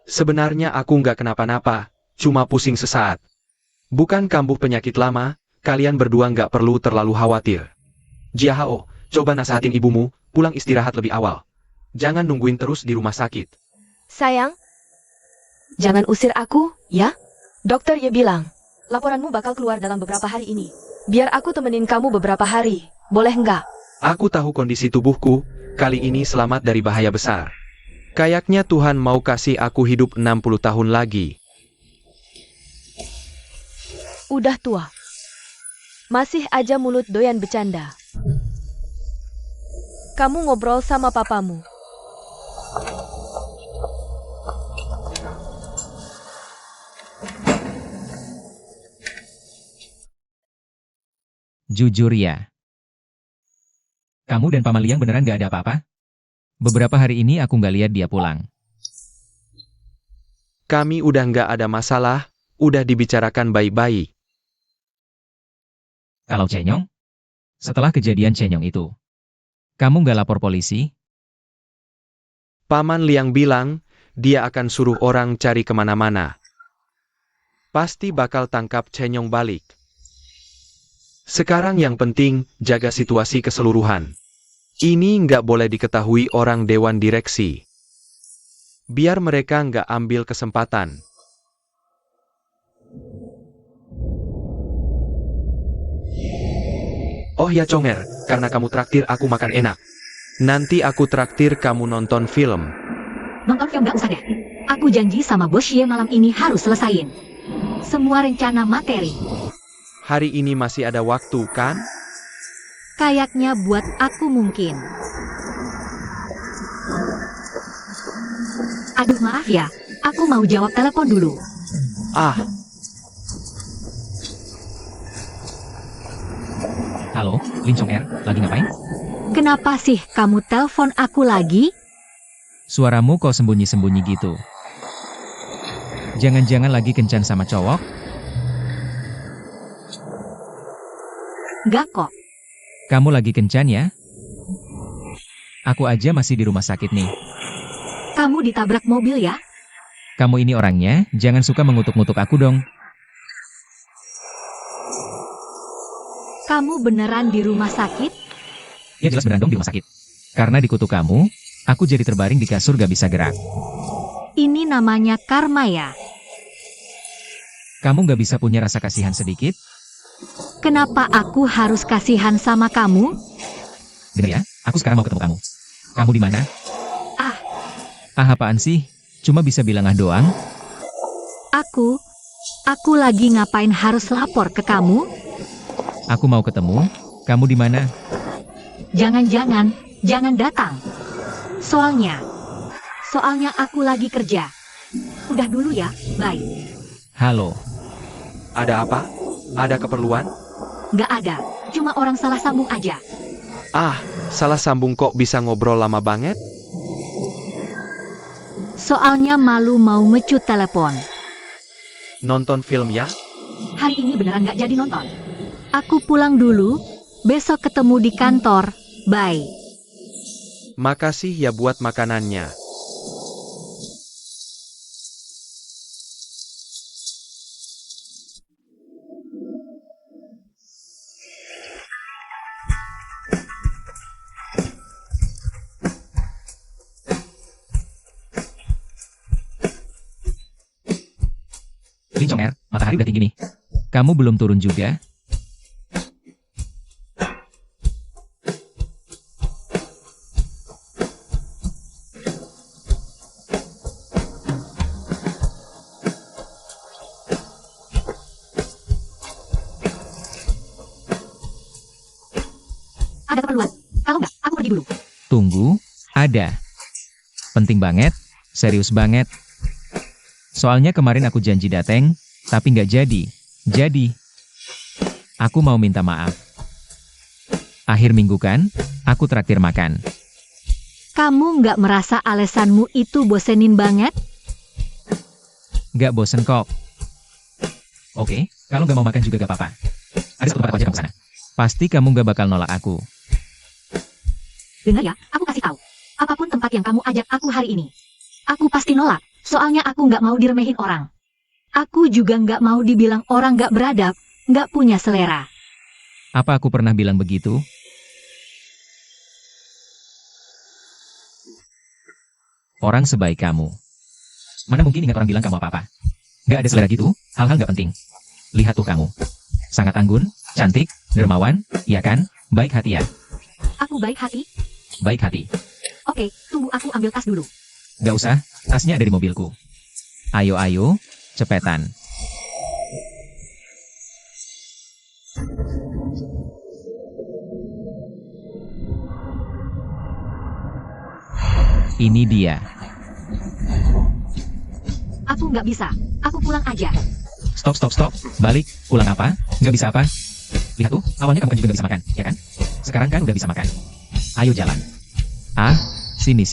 Sebenarnya aku nggak kenapa-napa, cuma pusing sesaat. Bukan kambuh penyakit lama, kalian berdua nggak perlu terlalu khawatir. Jiahao, coba nasihatin ibumu, pulang istirahat lebih awal. Jangan nungguin terus di rumah sakit. Sayang, jangan usir aku, ya? Dokter Ye bilang, laporanmu bakal keluar dalam beberapa hari ini. Biar aku temenin kamu beberapa hari, boleh nggak? Aku tahu kondisi tubuhku, kali ini selamat dari bahaya besar. Kayaknya Tuhan mau kasih aku hidup 60 tahun lagi. Udah tua. Masih aja mulut doyan bercanda. Kamu ngobrol sama papamu. Jujur ya. Kamu dan Paman Liang beneran gak ada apa-apa? Beberapa hari ini aku nggak lihat dia pulang. Kami udah nggak ada masalah, udah dibicarakan baik-baik. Kalau Cenyong? Setelah kejadian Cenyong itu, kamu nggak lapor polisi? Paman Liang bilang, dia akan suruh orang cari kemana-mana. Pasti bakal tangkap Cenyong balik. Sekarang yang penting, jaga situasi keseluruhan. Ini nggak boleh diketahui orang dewan direksi. Biar mereka nggak ambil kesempatan. Oh ya Conger, karena kamu traktir aku makan enak. Nanti aku traktir kamu nonton film. nonton film nggak usah deh. Aku janji sama Bos Ye malam ini harus selesain semua rencana materi. Hari ini masih ada waktu kan? Kayaknya buat aku mungkin. Aduh maaf ya, aku mau jawab telepon dulu. Ah, Halo, Lin Chong Er, lagi ngapain? Kenapa sih kamu telepon aku lagi? Suaramu kok sembunyi-sembunyi gitu? Jangan-jangan lagi kencan sama cowok? Nggak kok. Kamu lagi kencan ya? Aku aja masih di rumah sakit nih. Kamu ditabrak mobil ya? Kamu ini orangnya, jangan suka mengutuk-ngutuk aku dong. Kamu beneran di rumah sakit? Ya jelas beneran dong di rumah sakit. Karena dikutuk kamu, aku jadi terbaring di kasur gak bisa gerak. Ini namanya karma ya? Kamu gak bisa punya rasa kasihan sedikit? Kenapa aku harus kasihan sama kamu? Dengar ya, aku sekarang mau ketemu kamu. Kamu di mana? Ah. Ah apaan sih? Cuma bisa bilang ah doang? Aku lagi ngapain harus lapor ke kamu? Aku mau ketemu. Kamu di mana? Jangan datang. Soalnya aku lagi kerja. Udah dulu ya, bye. Halo, Ada apa? Ada keperluan? Nggak ada, cuma orang salah sambung aja. Ah, salah sambung kok bisa ngobrol lama banget? Soalnya malu mau mecut telepon. Nonton film ya? Hari ini beneran nggak jadi nonton. Aku pulang dulu, besok ketemu di kantor, bye. Makasih ya buat makanannya. Linconger, matahari udah tinggi nih. Kamu belum turun juga? Ada keperluan? Kalau nggak, aku pergi dulu. Tunggu, ada. Penting banget, serius banget. Soalnya kemarin aku janji dateng, tapi nggak jadi. Jadi, aku mau minta maaf. Akhir minggu kan, aku traktir makan. Kamu nggak merasa alasanmu itu bosenin banget? Nggak bosen kok. Oke, kalau nggak mau makan juga gak apa-apa. Ada satu tempat aja kamu sana. Pasti kamu nggak bakal nolak aku. Dengar ya, aku kasih tahu. Apapun tempat yang kamu ajak aku hari ini, aku pasti nolak. Soalnya aku nggak mau diremehin orang. Aku juga nggak mau dibilang orang nggak beradab, nggak punya selera. Apa aku pernah bilang begitu? Orang sebaik kamu. Mana mungkin ingat orang bilang kamu apa-apa? Nggak ada selera gitu, hal-hal nggak penting. Lihat tuh kamu. Sangat anggun, cantik, dermawan, iya kan? Baik hati ya. Aku baik hati. Baik hati. Oke, tunggu aku ambil tas dulu. Gak usah, tasnya ada di mobilku. Ayo, cepetan. Ini dia. Aku nggak bisa. Aku pulang aja. Stop. Balik, pulang apa? Nggak bisa apa? Lihat tuh, awalnya kamu kan juga nggak bisa makan, ya kan? Sekarang kan udah bisa makan. Ayo jalan. Ah, sini.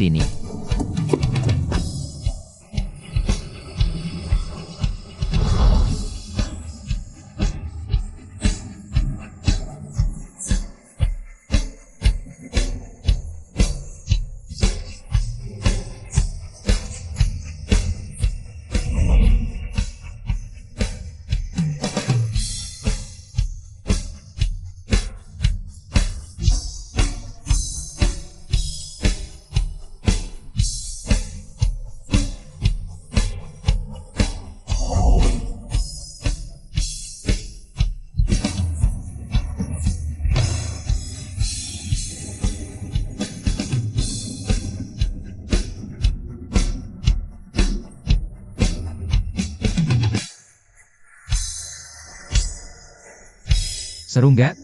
Seru nggak?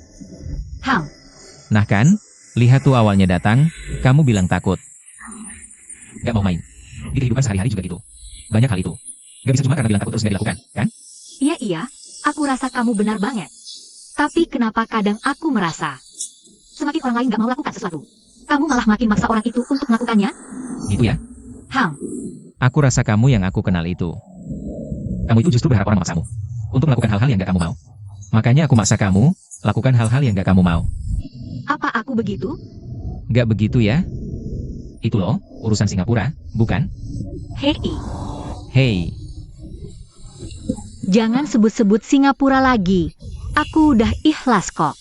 Hang, Nah kan, lihat tuh awalnya datang, kamu bilang takut. Gak mau main. Di kehidupan sehari-hari juga gitu. Banyak hal itu. Gak bisa cuma karena bilang takut terus gak dilakukan, kan? iya, aku rasa kamu benar banget. Tapi kenapa kadang aku merasa semakin orang lain nggak mau lakukan sesuatu, kamu malah makin maksa orang itu untuk melakukannya? Gitu ya. Hang, Aku rasa kamu yang aku kenal itu. Kamu itu justru berharap orang memaksamu untuk melakukan hal-hal yang gak kamu mau. Makanya aku maksa kamu, lakukan hal-hal yang gak kamu mau. apa aku begitu? Gak begitu ya? Itu loh, urusan Singapura, bukan? Hei, Hei, jangan sebut-sebut Singapura lagi. Aku udah ikhlas kok.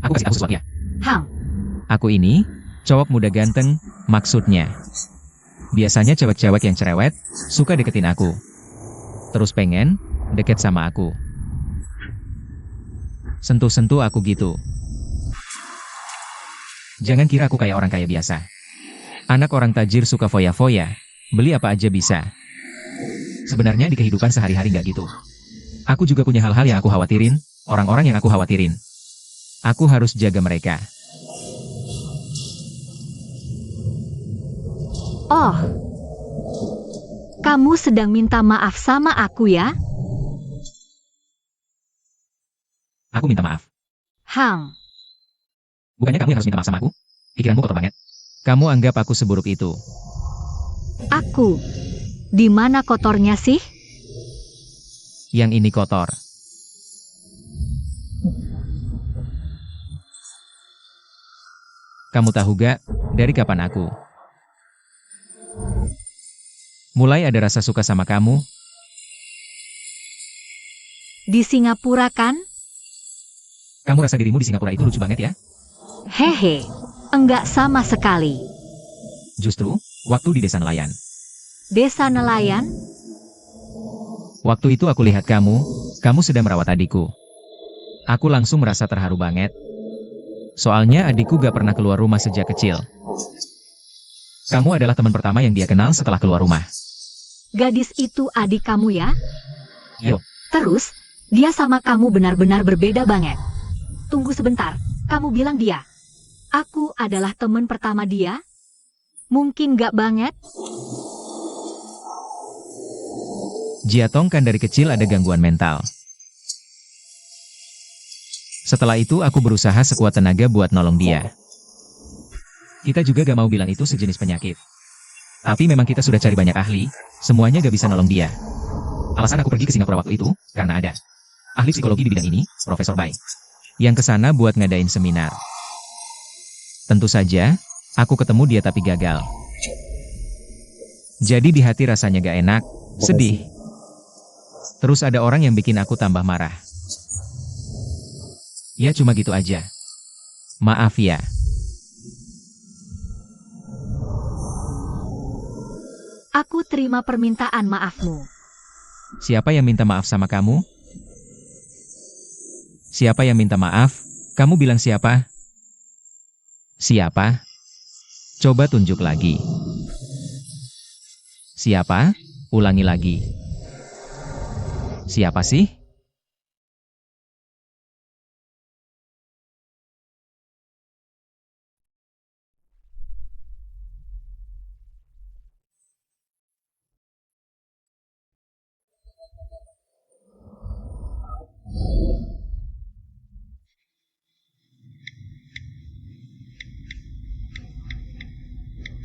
aku kasih tahu sesuatu ya. Hang, Aku ini, cowok muda ganteng, maksudnya. Biasanya cewek-cewek yang cerewet, suka deketin aku. Terus pengen, deket sama aku. Sentuh-sentuh aku gitu. Jangan kira aku kayak orang kaya biasa. Anak orang tajir suka foya-foya, beli apa aja bisa. Sebenarnya di kehidupan sehari-hari nggak gitu. Aku juga punya hal-hal yang aku khawatirin, orang-orang yang aku khawatirin. Aku harus jaga mereka. Oh, kamu sedang minta maaf sama aku ya? Aku minta maaf. Hang, Bukannya kamu yang harus minta maaf sama aku? Pikiranmu kotor banget. Kamu anggap aku seburuk itu. aku. Di mana kotornya sih? Yang ini kotor. Kamu tahu gak, dari kapan aku mulai ada rasa suka sama kamu? Di Singapura kan? Kamu rasa dirimu di Singapura itu lucu banget ya? Hehe, enggak sama sekali. Justru, waktu di desa nelayan. Desa nelayan? Waktu itu aku lihat kamu sedang merawat adikku. Aku langsung merasa terharu banget. Soalnya adikku gak pernah keluar rumah sejak kecil. Kamu adalah teman pertama yang dia kenal setelah keluar rumah. Gadis itu adik kamu ya? Yo, Terus, dia sama kamu benar-benar berbeda banget. Tunggu sebentar, kamu bilang dia. Aku adalah teman pertama dia? Mungkin gak banget? Jiatong kan dari kecil ada gangguan mental. Setelah itu aku berusaha sekuat tenaga buat nolong dia. Kita juga gak mau bilang itu sejenis penyakit. Tapi memang kita sudah cari banyak ahli, semuanya gak bisa nolong dia. Alasan aku pergi ke Singapura waktu itu, karena ada ahli psikologi di bidang ini, Profesor Bai, yang kesana buat ngadain seminar. Tentu saja, aku ketemu dia tapi gagal. Jadi di hati rasanya gak enak, sedih. Terus ada orang yang bikin aku tambah marah. Ya cuma gitu aja. Maaf ya. Aku terima permintaan maafmu. Siapa yang minta maaf sama kamu? Siapa yang minta maaf? Kamu bilang siapa? Siapa? Coba tunjuk lagi. Siapa? Ulangi lagi. Siapa sih?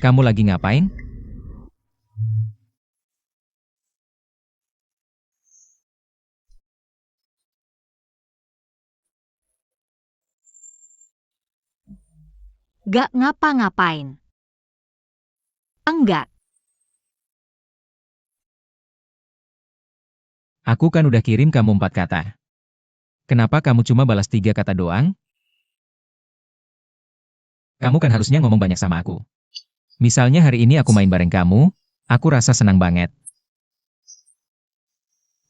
Kamu lagi ngapain? Gak ngapa-ngapain. Enggak, Aku kan udah kirim kamu 4 kata. Kenapa kamu cuma balas 3 kata doang? Kamu kan harusnya ngomong banyak sama aku. Misalnya hari ini aku main bareng kamu, aku rasa senang banget.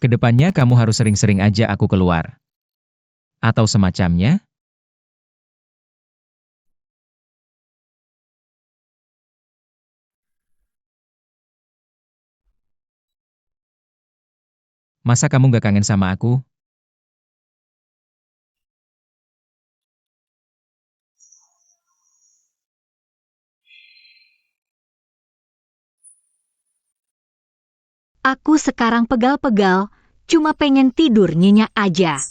Kedepannya kamu harus sering-sering aja aku keluar. Atau semacamnya. Masa kamu gak kangen sama aku? aku sekarang pegal-pegal, cuma pengen tidur nyenyak aja.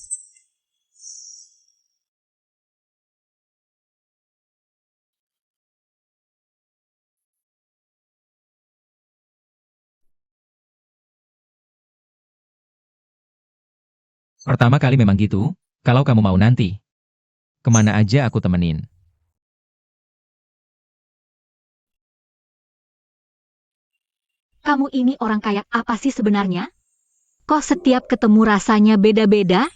Pertama kali memang gitu, kalau kamu mau nanti. Kemana aja aku temenin. Kamu ini orang kayak apa sih sebenarnya? Kok setiap ketemu rasanya beda-beda?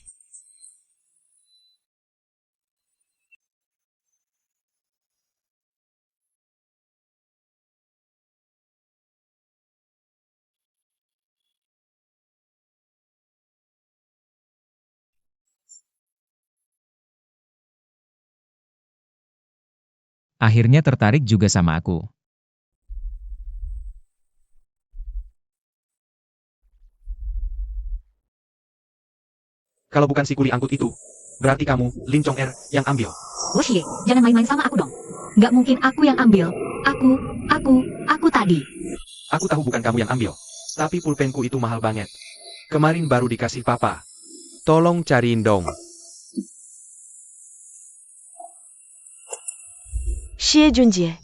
Akhirnya tertarik juga sama aku. Kalau bukan si kuli angkut itu, berarti kamu, Lin Chong Er, yang ambil. Woshie, jangan main-main sama aku dong. Gak mungkin aku yang ambil. Aku tadi. tadi. Aku tahu bukan kamu yang ambil. Tapi pulpenku itu mahal banget. Kemarin baru dikasih papa. Tolong cariin dong. Xie Junjie,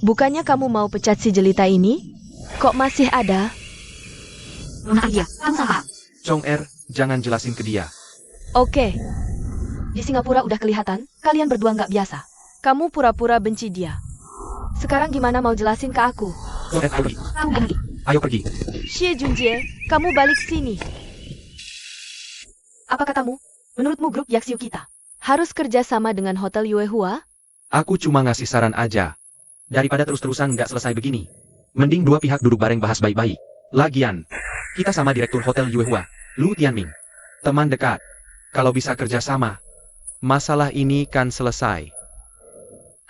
bukannya kamu mau pecat si jelita ini? Kok masih ada? Nona Agia, kamu salah. Chong Er, jangan jelasin ke dia. Oke. Di Singapura udah kelihatan, kalian berdua nggak biasa. Kamu pura-pura benci dia. Sekarang gimana mau jelasin ke aku? Chong Er, ayo pergi. Kamu pergi. Ayo pergi. Xie Junjie, kamu balik sini. Apa katamu? Menurutmu grup Yaxiu kita harus kerja sama dengan Hotel Yuehua? Aku cuma ngasih saran aja. Daripada terus-terusan nggak selesai begini. Mending dua pihak duduk bareng bahas baik-baik. Lagian, kita sama direktur Hotel Yuehua, Lu Tianming. Teman dekat. Kalau bisa kerja sama, masalah ini kan selesai.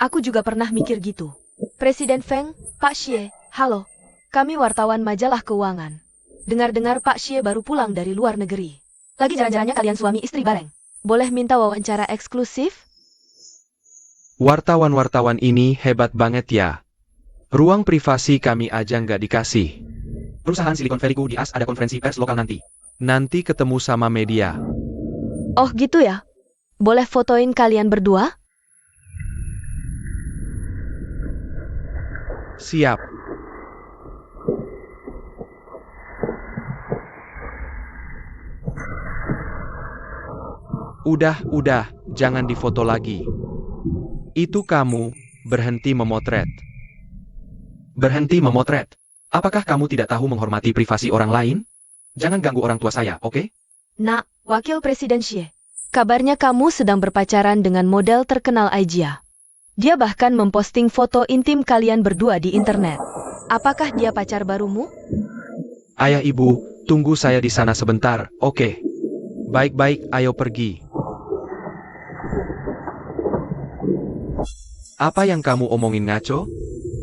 Aku juga pernah mikir gitu. Presiden Feng, Pak Xie, halo. Kami wartawan majalah keuangan. Dengar-dengar Pak Xie baru pulang dari luar negeri. Lagi jalan-jalannya kalian suami istri bareng. Boleh minta wawancara eksklusif? Wartawan-wartawan ini hebat banget ya. Ruang privasi kami aja nggak dikasih. Perusahaan Silicon Valley di AS ada konferensi pers lokal nanti. Nanti ketemu sama media. Oh gitu ya? Boleh fotoin kalian berdua? Siap. Udah, jangan difoto lagi. Itu kamu, berhenti memotret. Berhenti memotret. Apakah kamu tidak tahu menghormati privasi orang lain? Jangan ganggu orang tua saya, oke? Nak, Wakil Presiden Xie. Kabarnya kamu sedang berpacaran dengan model terkenal Aijia. Dia bahkan memposting foto intim kalian berdua di internet. Apakah dia pacar barumu? Ayah ibu, tunggu saya di sana sebentar, oke? Baik-baik, ayo pergi. Apa yang kamu omongin ngaco?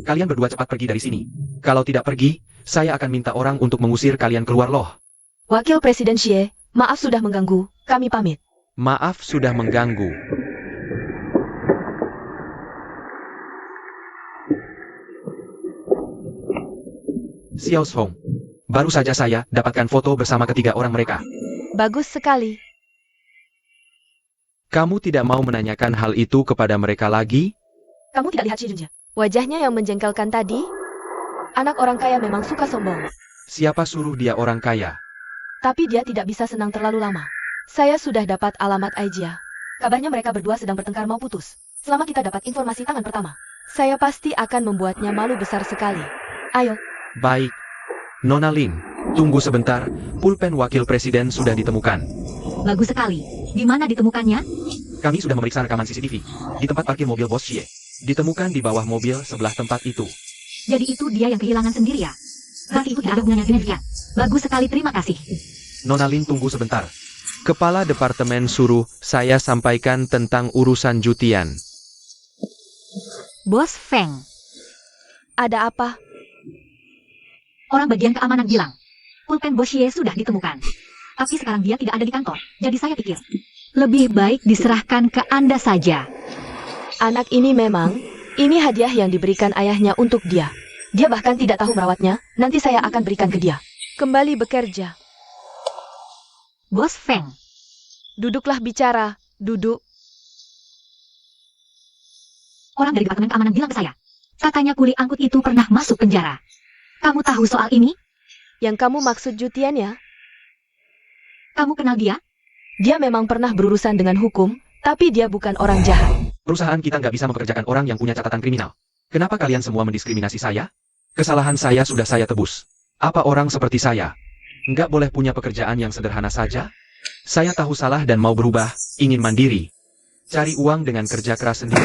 Kalian berdua cepat pergi dari sini. Kalau tidak pergi, saya akan minta orang untuk mengusir kalian keluar loh. Wakil Presiden Xie, maaf sudah mengganggu, kami pamit. Maaf sudah mengganggu. Xiao Hong. Baru saja saya dapatkan foto bersama ketiga orang mereka. Bagus sekali. Kamu tidak mau menanyakan hal itu kepada mereka lagi? Kamu tidak lihat Xie Junjie? Wajahnya yang menjengkelkan tadi? Anak orang kaya memang suka sombong. Siapa suruh dia orang kaya? Tapi dia tidak bisa senang terlalu lama. Saya sudah dapat alamat Aijia. Kabarnya mereka berdua sedang bertengkar mau putus. Selama kita dapat informasi tangan pertama, saya pasti akan membuatnya malu besar sekali. Ayo. Baik. Nona Ling, tunggu sebentar. Pulpen wakil presiden sudah ditemukan. Bagus sekali. Di mana ditemukannya? Kami sudah memeriksa rekaman CCTV di tempat parkir mobil Bos Xie. Ditemukan di bawah mobil sebelah tempat itu. Jadi itu dia yang kehilangan sendiri ya? Berarti itu tidak ada hubungannya dengan dia. Bagus sekali, terima kasih. Nona Lin, tunggu sebentar. Kepala Departemen suruh saya sampaikan tentang urusan Jutian. Bos Feng, Ada apa? orang bagian keamanan bilang, pulpen Bos Xie sudah ditemukan. Tapi sekarang dia tidak ada di kantor. Jadi saya pikir, lebih baik diserahkan ke Anda saja. Anak ini ini hadiah yang diberikan ayahnya untuk dia. Dia bahkan tidak tahu merawatnya, nanti saya akan berikan ke dia. Kembali bekerja. Bos Feng, Duduklah bicara, duduk. orang dari Departemen Keamanan bilang ke saya. Katanya kuli angkut itu pernah masuk penjara. Kamu tahu soal ini? Yang kamu maksud Jutian ya? Kamu kenal dia? Dia memang pernah berurusan dengan hukum, tapi dia bukan orang jahat. Perusahaan kita nggak bisa mempekerjakan orang yang punya catatan kriminal. Kenapa kalian semua mendiskriminasi saya? Kesalahan saya sudah saya tebus. Apa orang seperti saya nggak boleh punya pekerjaan yang sederhana saja? Saya tahu salah dan mau berubah, ingin mandiri. Cari uang dengan kerja keras sendiri.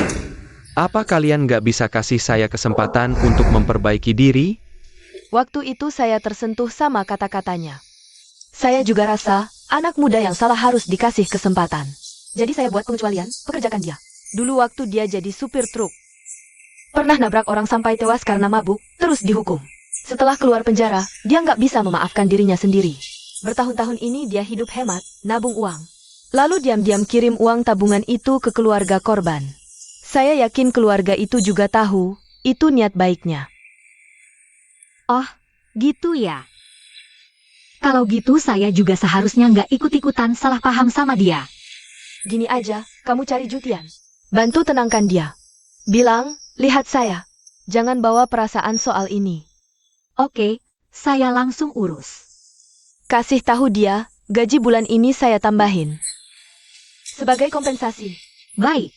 Apa kalian nggak bisa kasih saya kesempatan untuk memperbaiki diri? Waktu itu saya tersentuh sama kata-katanya. Saya juga rasa, anak muda yang salah harus dikasih kesempatan. Jadi saya buat pengecualian, pekerjakan dia. Dulu waktu dia jadi supir truk. Pernah nabrak orang sampai tewas karena mabuk, terus dihukum. Setelah keluar penjara, dia nggak bisa memaafkan dirinya sendiri. Bertahun-tahun ini dia hidup hemat, nabung uang. Lalu diam-diam kirim uang tabungan itu ke keluarga korban. Saya yakin keluarga itu juga tahu, itu niat baiknya. Oh, gitu ya. Kalau gitu saya juga seharusnya nggak ikut-ikutan salah paham sama dia. Gini aja, kamu cari Jutian. Bantu tenangkan dia. Bilang, lihat saya. Jangan bawa perasaan soal ini. Oke, saya langsung urus. Kasih tahu dia, gaji bulan ini saya tambahin. Sebagai kompensasi. Baik.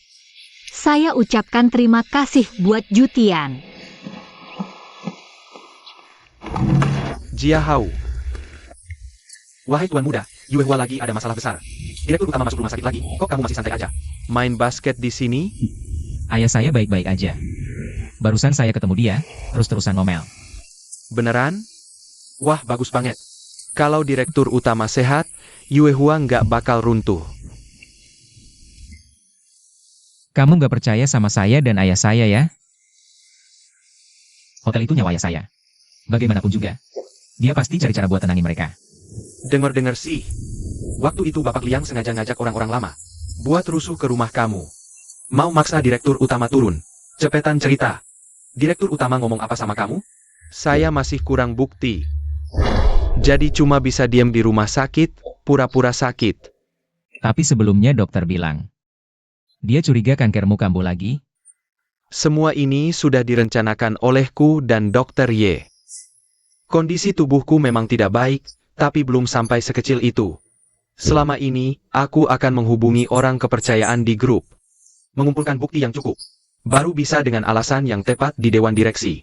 Saya ucapkan terima kasih buat Jutian. Jia Hao. Wahai tuan muda, Yue Hua lagi ada masalah besar. Direktur utama masuk rumah sakit lagi, kok kamu masih santai aja? Main basket di sini? Ayah saya baik-baik aja. Barusan saya ketemu dia, terus-terusan ngomel. Beneran? Wah, bagus banget. Kalau direktur utama sehat, Yue Hua nggak bakal runtuh. Kamu nggak percaya sama saya dan ayah saya ya? Hotel itu nyawa ayah saya. Bagaimanapun juga, dia pasti cari cara buat tenangin mereka. Dengar-dengar sih, waktu itu Bapak Liang sengaja ngajak orang-orang lama buat rusuh ke rumah kamu. Mau maksa direktur utama turun. Cepetan cerita. Direktur utama ngomong apa sama kamu? Saya masih kurang bukti. Jadi cuma bisa diam di rumah sakit, pura-pura sakit. Tapi sebelumnya dokter bilang, dia curiga kankermu kambuh lagi. Semua ini sudah direncanakan olehku dan Dokter Ye. Kondisi tubuhku memang tidak baik, tapi belum sampai sekecil itu. Selama ini, aku akan menghubungi orang kepercayaan di grup. Mengumpulkan bukti yang cukup. Baru bisa dengan alasan yang tepat di Dewan Direksi.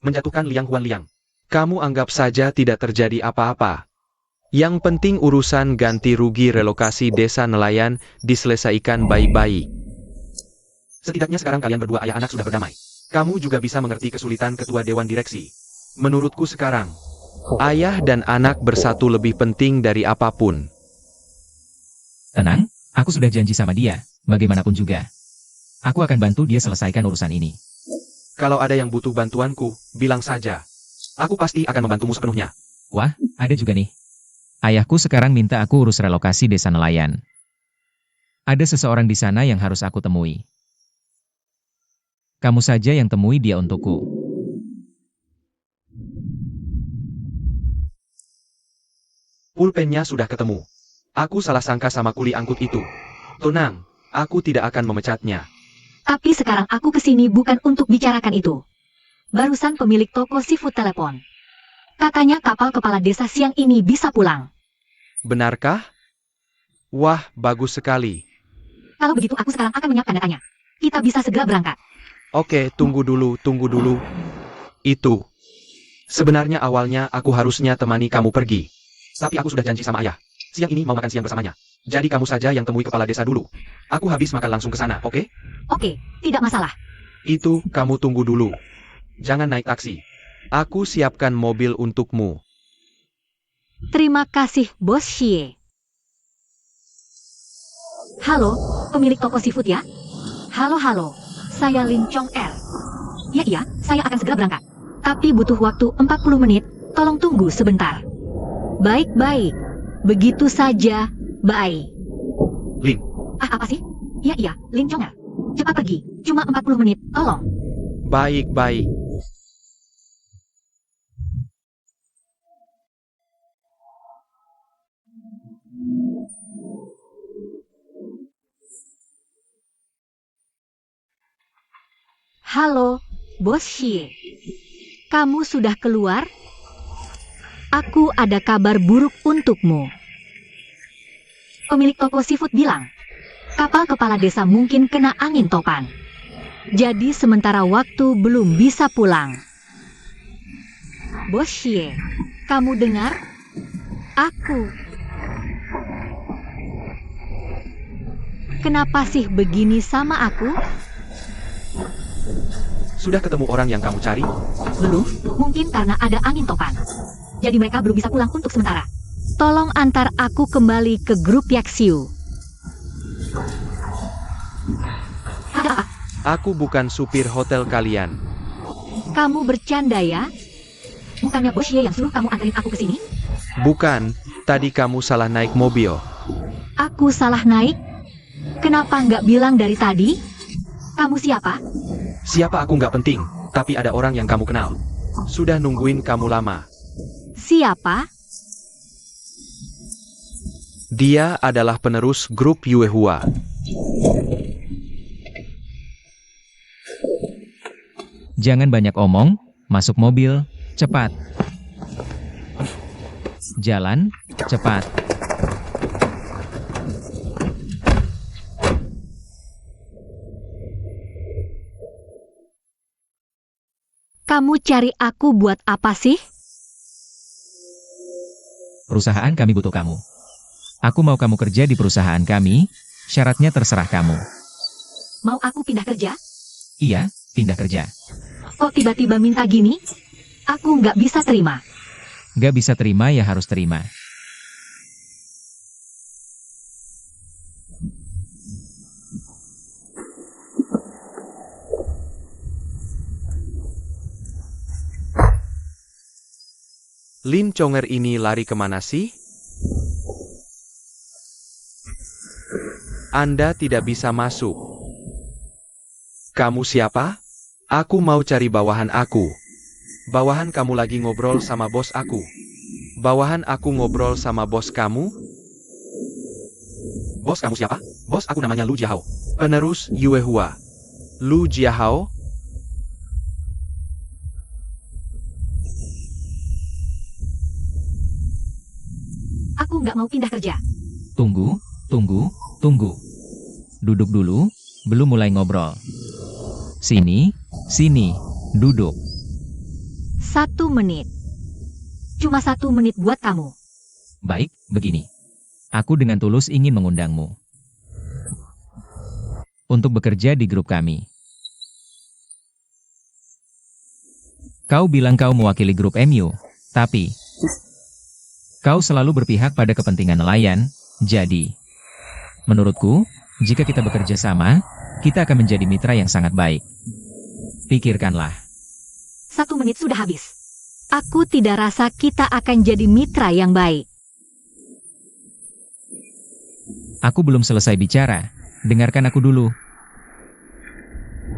Menjatuhkan Liang Huan Liang. Kamu anggap saja tidak terjadi apa-apa. Yang penting urusan ganti rugi relokasi desa nelayan diselesaikan baik-baik. Setidaknya sekarang kalian berdua ayah anak sudah berdamai. Kamu juga bisa mengerti kesulitan ketua Dewan Direksi. Menurutku sekarang, ayah dan anak bersatu lebih penting dari apapun. Tenang, aku sudah janji sama dia, bagaimanapun juga. Aku akan bantu dia selesaikan urusan ini. Kalau ada yang butuh bantuanku, bilang saja. Aku pasti akan membantumu sepenuhnya. Wah, ada juga nih. Ayahku sekarang minta aku urus relokasi desa nelayan. Ada seseorang di sana yang harus aku temui. Kamu saja yang temui dia untukku. Pulpennya sudah ketemu. Aku salah sangka sama kuli angkut itu. Tenang, aku tidak akan memecatnya. Tapi sekarang aku kesini bukan untuk bicarakan itu. Barusan pemilik toko seafood telepon. Katanya kapal kepala desa siang ini bisa pulang. Benarkah? Wah, bagus sekali. Kalau begitu aku sekarang akan menyiapkan datanya. Kita bisa segera berangkat. Oke, tunggu dulu. Itu. Sebenarnya awalnya aku harusnya temani kamu pergi. Tapi aku sudah janji sama ayah. Siang ini mau makan siang bersamanya. Jadi kamu saja yang temui kepala desa dulu. Aku habis makan langsung ke sana, oke? Oke, tidak masalah. Itu, kamu tunggu dulu. Jangan naik taksi. Aku siapkan mobil untukmu. Terima kasih, Bos Xie. Halo, pemilik toko seafood ya? Halo, saya Lin Chong Er. Iya, saya akan segera berangkat. Tapi butuh waktu 40 menit, tolong tunggu sebentar. Baik. Begitu saja, bye. Lin, Apa sih? Iya, Lin Chong Er. Cepat pergi, cuma 40 menit, tolong. baik. Halo, Bos Xie. Kamu sudah keluar? Aku ada kabar buruk untukmu. Pemilik toko seafood bilang, kapal kepala desa mungkin kena angin topan. Jadi sementara waktu belum bisa pulang. Bos Xie, kamu dengar? Aku. Kenapa sih begini sama aku? Sudah ketemu orang yang kamu cari? Belum, mungkin karena ada angin topan. Jadi mereka belum bisa pulang untuk sementara. Tolong antar aku kembali ke grup Yaxiu. Ada apa? Aku bukan supir hotel kalian. Kamu bercanda ya? Bukannya Bos Xie yang suruh kamu anterin aku ke sini? Bukan, tadi kamu salah naik mobil. Aku salah naik? Kenapa nggak bilang dari tadi? Kamu siapa? Siapa aku nggak penting, tapi ada orang yang kamu kenal. Sudah nungguin kamu lama. Siapa? Dia adalah penerus grup Yuehua. Jangan banyak omong, masuk mobil, cepat. Jalan, cepat. Kamu cari aku buat apa sih? Perusahaan kami butuh kamu. Aku mau kamu kerja di perusahaan kami, syaratnya terserah kamu. Mau aku pindah kerja? Iya, pindah kerja. Kok tiba-tiba minta gini? Aku nggak bisa terima. Gak bisa terima ya harus terima. Lin Conger ini lari kemana sih? Anda tidak bisa masuk. Kamu siapa? Aku mau cari bawahan aku. Bawahan kamu lagi ngobrol sama bos aku. Bawahan aku ngobrol sama bos kamu? Bos kamu siapa? Bos aku namanya Lu Jiahao. Penerus Yuehua. Lu Jiahao? Aku nggak mau pindah kerja. Tunggu, tunggu, tunggu. Duduk dulu, belum mulai ngobrol. Sini, sini, duduk. 1 menit. Cuma 1 menit buat kamu. Baik, begini. Aku dengan tulus ingin mengundangmu untuk bekerja di grup kami. Kau bilang kau mewakili grup MU, tapi kau selalu berpihak pada kepentingan nelayan, jadi menurutku, jika kita bekerja sama, kita akan menjadi mitra yang sangat baik. Pikirkanlah. 1 menit sudah habis. Aku tidak rasa kita akan jadi mitra yang baik. Aku belum selesai bicara. Dengarkan aku dulu.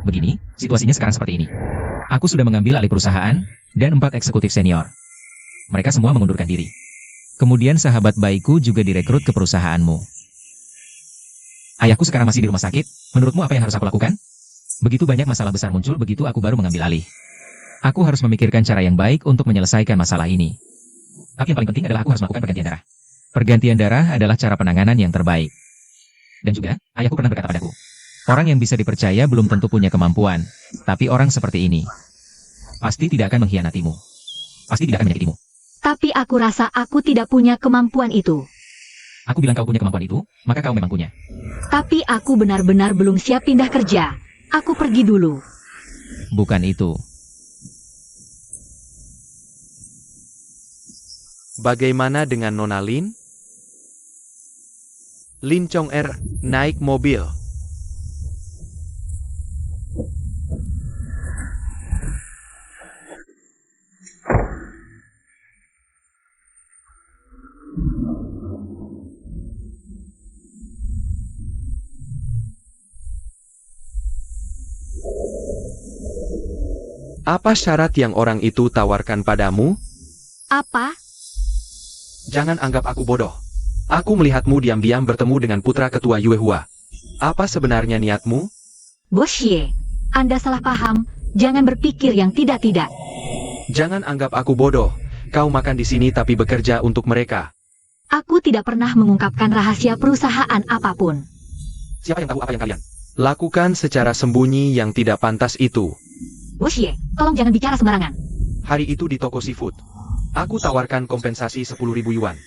Begini, situasinya sekarang seperti ini. Aku sudah mengambil alih perusahaan, dan 4 eksekutif senior. Mereka semua mengundurkan diri. Kemudian sahabat baikku juga direkrut ke perusahaanmu. Ayahku sekarang masih di rumah sakit. Menurutmu apa yang harus aku lakukan? Begitu banyak masalah besar muncul begitu aku baru mengambil alih. Aku harus memikirkan cara yang baik untuk menyelesaikan masalah ini. Tapi yang paling penting adalah aku harus melakukan pergantian darah. Pergantian darah adalah cara penanganan yang terbaik. Dan juga, ayahku pernah berkata padaku, orang yang bisa dipercaya belum tentu punya kemampuan, tapi orang seperti ini pasti tidak akan mengkhianatimu. Pasti tidak akan menyakitimu. Tapi aku rasa aku tidak punya kemampuan itu. Aku bilang kau punya kemampuan itu, maka kau memang punya. Tapi aku benar-benar belum siap pindah kerja. Aku pergi dulu. Bukan itu. Bagaimana dengan Nona Lin? Lin Conger naik mobil. Apa syarat yang orang itu tawarkan padamu? Apa? Jangan anggap aku bodoh. Aku melihatmu diam-diam bertemu dengan putra ketua Yuehua. Apa sebenarnya niatmu? Bos Xie, Anda salah paham. Jangan berpikir yang tidak-tidak. Jangan anggap aku bodoh. Kau makan di sini tapi bekerja untuk mereka. Aku tidak pernah mengungkapkan rahasia perusahaan apapun. Siapa yang tahu apa yang kalian lakukan secara sembunyi yang tidak pantas itu? Bos Xie, tolong jangan bicara sembarangan. Hari itu di toko seafood. Aku tawarkan kompensasi 10.000 yuan.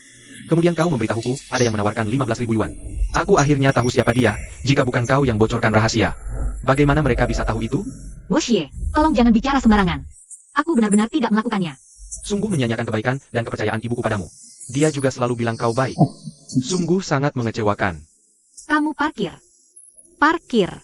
Kemudian kau memberitahuku, ada yang menawarkan 15.000 yuan. Aku akhirnya tahu siapa dia, jika bukan kau yang bocorkan rahasia. Bagaimana mereka bisa tahu itu? Bos Xie, tolong jangan bicara sembarangan. Aku benar-benar tidak melakukannya. Sungguh menyia-nyiakan kebaikan dan kepercayaan ibuku padamu. Dia juga selalu bilang kau baik. Sungguh sangat mengecewakan. Kamu parkir. Parkir.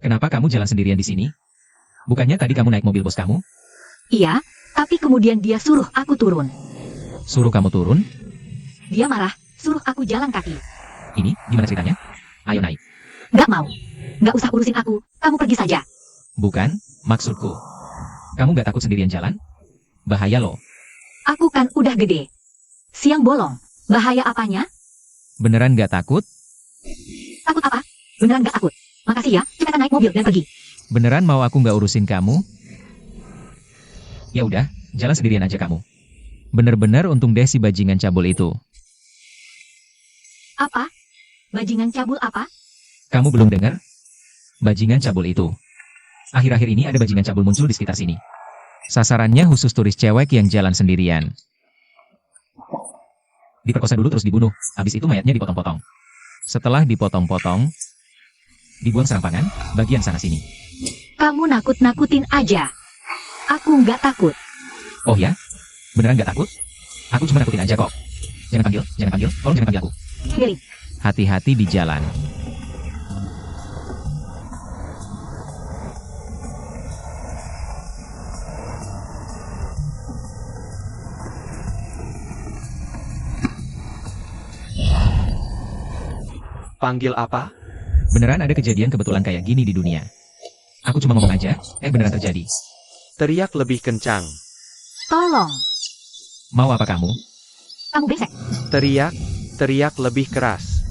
Kenapa kamu jalan sendirian di sini? Bukannya tadi kamu naik mobil bos kamu? Iya, tapi kemudian dia suruh aku turun. Suruh kamu turun? Dia marah, suruh aku jalan kaki. Ini gimana ceritanya? Ayo naik. Nggak mau. Nggak usah urusin aku, kamu pergi saja. Bukan, maksudku. Kamu nggak takut sendirian jalan? Bahaya loh. Aku kan udah gede. Siang bolong, bahaya apanya? Beneran nggak takut? Takut apa? Beneran nggak takut. Makasih ya, cepetan naik mobil dan pergi. Beneran mau aku nggak urusin kamu? Ya udah, jalan sendirian aja kamu. Bener-bener untung deh si bajingan cabul itu. Apa? Bajingan cabul apa? Kamu belum dengar? Bajingan cabul itu. Akhir-akhir ini ada bajingan cabul muncul di sekitar sini. Sasarannya khusus turis cewek yang jalan sendirian. Diperkosa dulu terus dibunuh, habis itu mayatnya dipotong-potong. Setelah dipotong-potong, dibuang serampangan, bagian sana-sini. Kamu nakut-nakutin aja. Aku nggak takut. Oh ya? Beneran nggak takut? Aku cuma nakutin aja kok. Jangan panggil, tolong jangan panggil aku. Geli. Hati-hati di jalan. Panggil apa? Beneran ada kejadian kebetulan kayak gini di dunia. Aku cuma ngomong aja, beneran terjadi. Teriak lebih kencang. Tolong. Mau apa kamu? Kamu besek. Teriak lebih keras.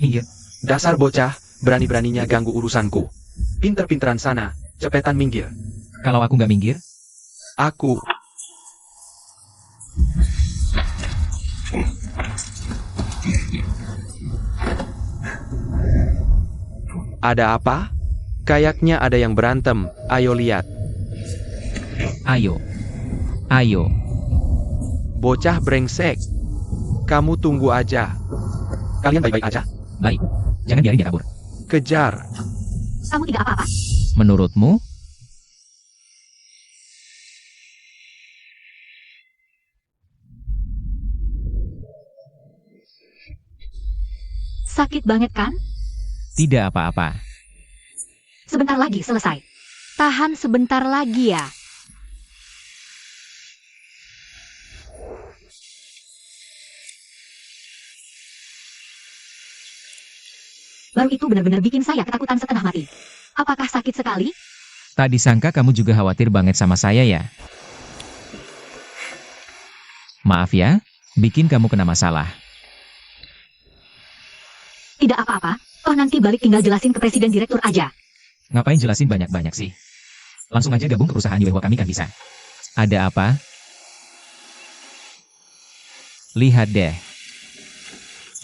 Iya. Dasar bocah, berani-beraninya ganggu urusanku. Pinter-pinteran sana, cepetan minggir. Kalau aku nggak minggir, Aku. Ada apa? Kayaknya ada yang berantem, ayo lihat. ayo. Ayo. Bocah brengsek. Kamu tunggu aja. Kalian baik-baik aja? Baik. Jangan biarin dia kabur. Kejar. Kamu tidak apa-apa. Menurutmu? Sakit banget kan? Tidak apa-apa. Sebentar lagi selesai. Tahan sebentar lagi ya. Baru itu benar-benar bikin saya ketakutan setengah mati. Apakah sakit sekali? Tak disangka kamu juga khawatir banget sama saya ya. Maaf ya, bikin kamu kena masalah. Tidak apa-apa. Oh nanti balik tinggal jelasin ke presiden direktur aja. Ngapain jelasin banyak-banyak sih? Langsung aja gabung ke perusahaan Yuehua kami kan bisa. Ada apa? Lihat deh.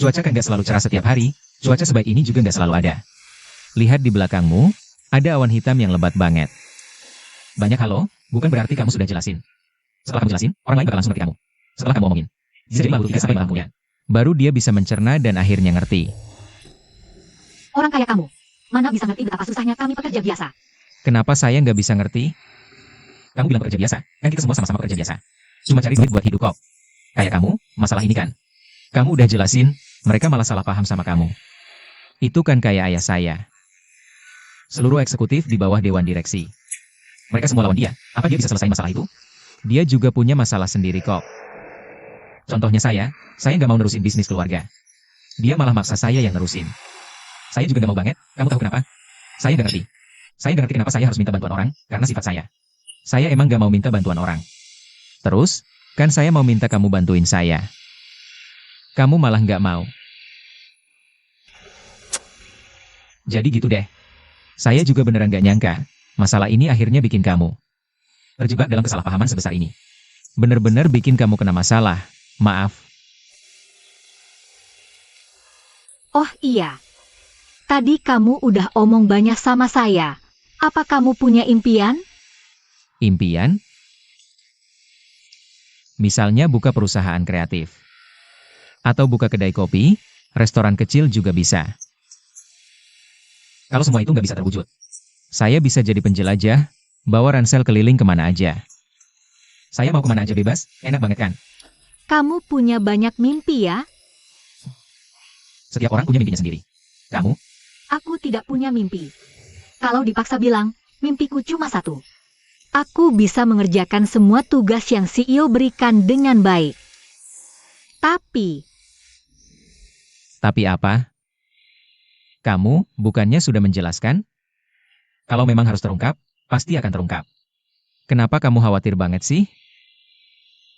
Cuaca kan gak selalu cerah setiap hari. Cuaca sebaik ini juga nggak selalu ada. Lihat di belakangmu, ada awan hitam yang lebat banget. Banyak halo, bukan berarti kamu sudah jelasin. Setelah kamu jelasin, orang lain bakal langsung ngerti kamu. Setelah kamu omongin. Bisa jadi malah 3 sampai malah kemudian. Baru dia bisa mencerna dan akhirnya ngerti. Orang kayak kamu. Mana bisa ngerti betapa susahnya kami pekerja biasa. Kenapa saya nggak bisa ngerti? Kamu bilang pekerja biasa, kan kita semua sama-sama pekerja biasa. Cuma cari duit buat hidup kok. Kayak kamu, masalah ini kan. Kamu udah jelasin, mereka malah salah paham sama kamu. Itu kan kayak ayah saya. Seluruh eksekutif di bawah dewan direksi. Mereka semua lawan dia. Apa dia bisa selesai masalah itu? Dia juga punya masalah sendiri kok. Contohnya saya nggak mau nerusin bisnis keluarga. Dia malah maksa saya yang nerusin. Saya juga nggak mau banget, kamu tahu kenapa? Saya nggak ngerti. Saya nggak ngerti kenapa saya harus minta bantuan orang, karena sifat saya. Saya emang nggak mau minta bantuan orang. Terus, kan saya mau minta kamu bantuin saya. Kamu malah nggak mau. Jadi gitu deh. Saya juga beneran gak nyangka, masalah ini akhirnya bikin kamu terjebak dalam kesalahpahaman sebesar ini. Bener-bener bikin kamu kena masalah. Maaf. Oh iya. Tadi kamu udah omong banyak sama saya. Apa kamu punya impian? Impian? Misalnya buka perusahaan kreatif. Atau buka kedai kopi, restoran kecil juga bisa. Kalau semua itu nggak bisa terwujud, saya bisa jadi penjelajah, bawa ransel keliling kemana aja. Saya mau kemana aja bebas, enak banget kan? Kamu punya banyak mimpi ya? Setiap orang punya mimpinya sendiri. Kamu? Aku tidak punya mimpi. Kalau dipaksa bilang, mimpiku cuma satu. Aku bisa mengerjakan semua tugas yang CEO berikan dengan baik. Tapi, Tapi apa? Kamu bukannya sudah menjelaskan? Kalau memang harus terungkap, pasti akan terungkap. Kenapa kamu khawatir banget sih?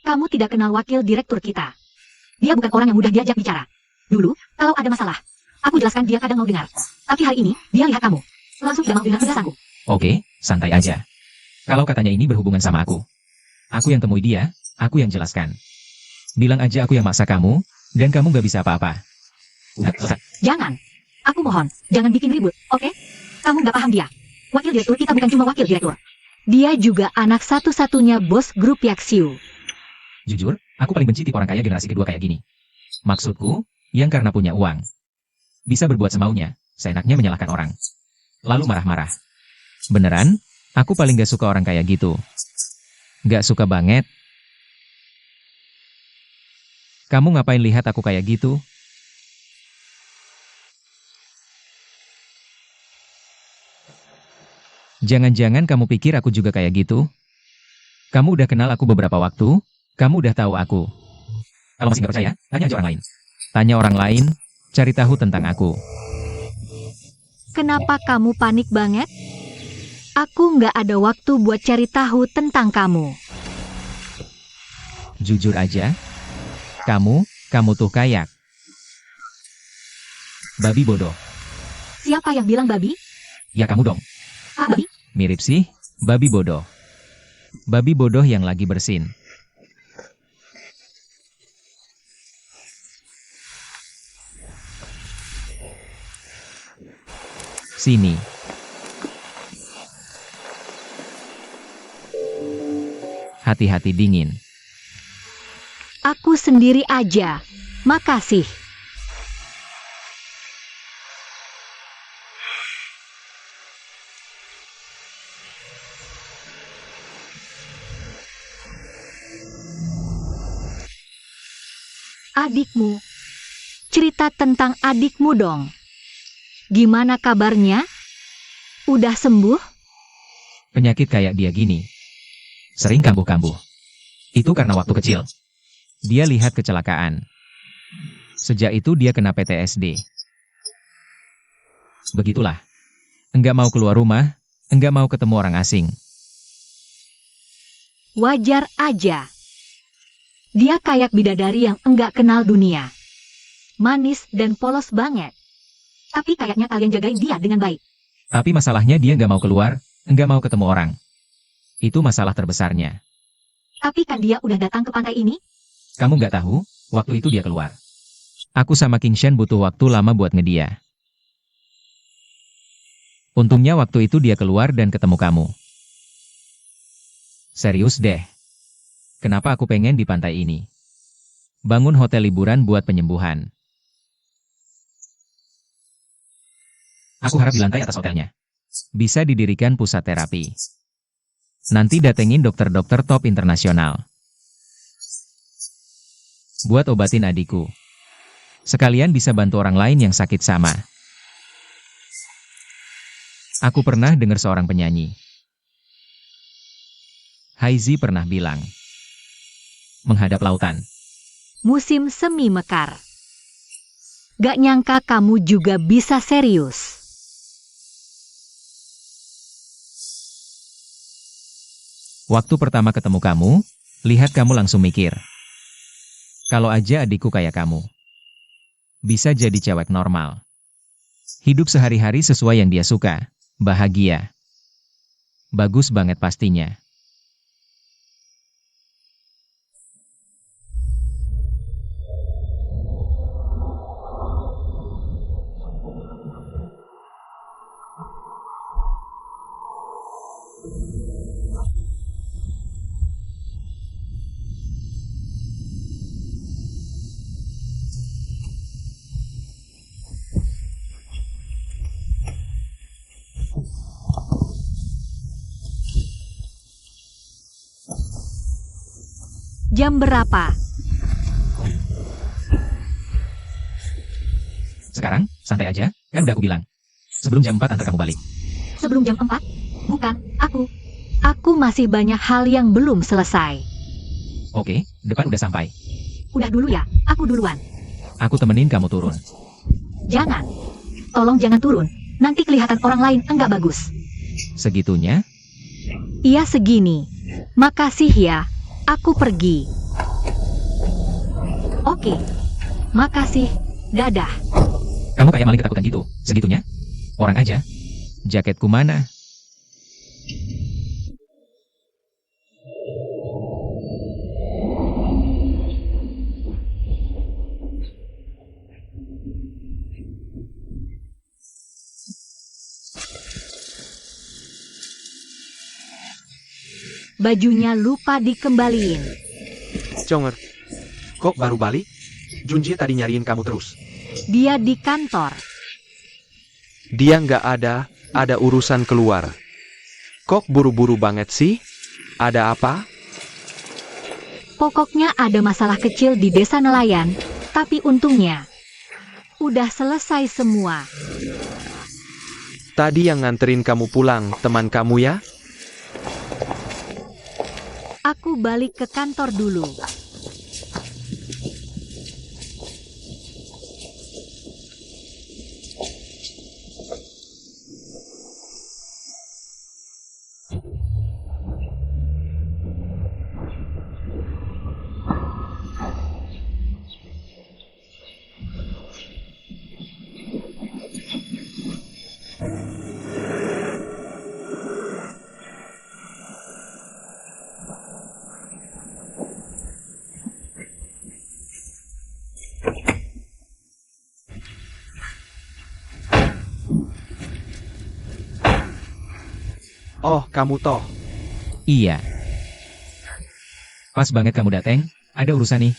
kamu tidak kenal wakil direktur kita. Dia bukan orang yang mudah diajak bicara. Dulu, kalau ada masalah, aku jelaskan dia kadang mau dengar. Tapi hari ini, dia lihat kamu. Langsung tidak mau dengar penjelasanku. Oke, santai aja. Kalau katanya ini berhubungan sama aku yang temui dia, aku yang jelaskan. Bilang aja aku yang maksa kamu, dan kamu gak bisa apa-apa. Udah selesai. Jangan. Aku mohon, jangan bikin ribut, oke? Kamu nggak paham dia. Wakil direktur kita bukan cuma wakil direktur. Dia juga anak satu-satunya bos grup Yaksiu. Jujur, aku paling benci tipe orang kaya generasi kedua kayak gini. Maksudku, yang karena punya uang. Bisa berbuat semaunya, seenaknya menyalahkan orang. Lalu marah-marah. Beneran, aku paling gak suka orang kayak gitu. Gak suka banget. Kamu ngapain lihat aku kayak gitu? Jangan-jangan kamu pikir aku juga kayak gitu? Kamu udah kenal aku beberapa waktu, kamu udah tahu aku. Kalau masih nggak percaya, tanya aja orang lain. Tanya orang lain, cari tahu tentang aku. Kenapa kamu panik banget? Aku nggak ada waktu buat cari tahu tentang kamu. Jujur aja. Kamu tuh kayak babi bodoh. Siapa yang bilang babi? Ya kamu dong. Ah, babi? Mirip sih, babi bodoh. Babi bodoh yang lagi bersin. Sini. Hati-hati dingin. Aku sendiri aja. Makasih. Adikmu. Cerita tentang adikmu dong. Gimana kabarnya? Udah sembuh? Penyakit kayak dia gini. Sering kambuh-kambuh. Itu karena waktu kecil. Dia lihat kecelakaan. Sejak itu dia kena PTSD. Begitulah. Enggak mau keluar rumah, enggak mau ketemu orang asing. Wajar aja. Dia kayak bidadari yang enggak kenal dunia. Manis dan polos banget. Tapi kayaknya kalian jagain dia dengan baik. Tapi masalahnya dia enggak mau keluar, enggak mau ketemu orang. Itu masalah terbesarnya. Tapi kan dia udah datang ke pantai ini? Kamu nggak tahu, waktu itu dia keluar. Aku sama King Shen butuh waktu lama buat ngedia. Untungnya waktu itu dia keluar dan ketemu kamu. Serius deh. Kenapa aku pengen di pantai ini? Bangun hotel liburan buat penyembuhan. Aku harap di lantai atas hotelnya bisa didirikan pusat terapi. Nanti datengin dokter-dokter top internasional. Buat obatin adikku. Sekalian bisa bantu orang lain yang sakit sama. Aku pernah dengar seorang penyanyi. Haizi pernah bilang. Menghadap lautan. Musim semi mekar. Gak nyangka kamu juga bisa serius. Waktu pertama ketemu kamu, lihat kamu langsung mikir. Kalau aja adikku kayak kamu. Bisa jadi cewek normal. Hidup sehari-hari sesuai yang dia suka. Bahagia. Bagus banget pastinya. Jam berapa? Sekarang, santai aja, kan udah aku bilang. Sebelum jam 4 antar kamu balik. Sebelum jam 4? Bukan, Aku masih banyak hal yang belum selesai. Oke, depan udah sampai. Udah dulu ya, aku duluan. Aku temenin kamu turun. Jangan. Tolong jangan turun. Nanti kelihatan orang lain enggak bagus. Segitunya? Iya segini. Makasih ya. Aku pergi. Oke. Makasih. Dadah. Kamu kayak maling ketakutan gitu. Segitunya? Orang aja. Jaketku mana? Bajunya lupa dikembaliin. Conger, kok baru balik? Junji tadi nyariin kamu terus. Dia di kantor. Dia nggak ada urusan keluar. Kok buru-buru banget sih? Ada apa? Pokoknya ada masalah kecil di desa nelayan, tapi untungnya udah selesai semua. Tadi yang nganterin kamu pulang, teman kamu ya? Aku balik ke kantor dulu. Oh, kamu toh. Iya. Pas banget kamu dateng, ada urusan nih.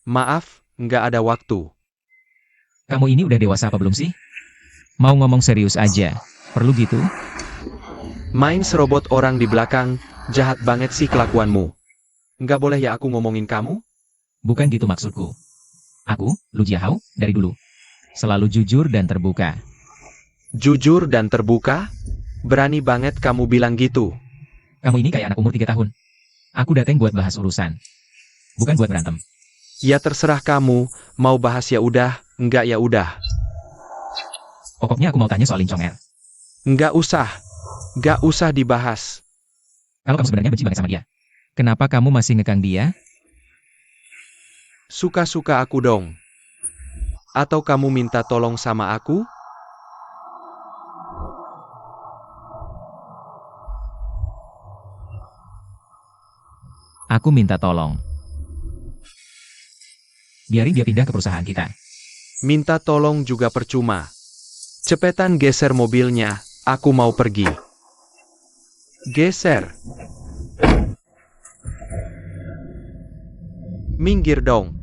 Maaf, nggak ada waktu. Kamu ini udah dewasa apa belum sih? Mau ngomong serius aja. Perlu gitu? Main serobot orang di belakang, jahat banget sih kelakuanmu. Nggak boleh ya aku ngomongin kamu? Bukan gitu maksudku. Aku, Lu Jiahao, dari dulu. Selalu jujur dan terbuka. Jujur dan terbuka? Berani banget kamu bilang gitu. Kamu ini kayak anak umur 3 tahun. Aku dateng buat bahas urusan. Bukan buat berantem. Ya terserah kamu, mau bahas ya udah, nggak ya udah. Pokoknya aku mau tanya soal Lin Chong Er. Nggak usah dibahas. Kalau kamu sebenarnya benci banget sama dia, kenapa kamu masih ngekang dia? Suka-suka aku dong. Atau kamu minta tolong sama aku? Aku minta tolong. Biarin dia pindah ke perusahaan kita. Minta tolong juga percuma. Cepetan geser mobilnya, aku mau pergi. Geser. Minggir dong.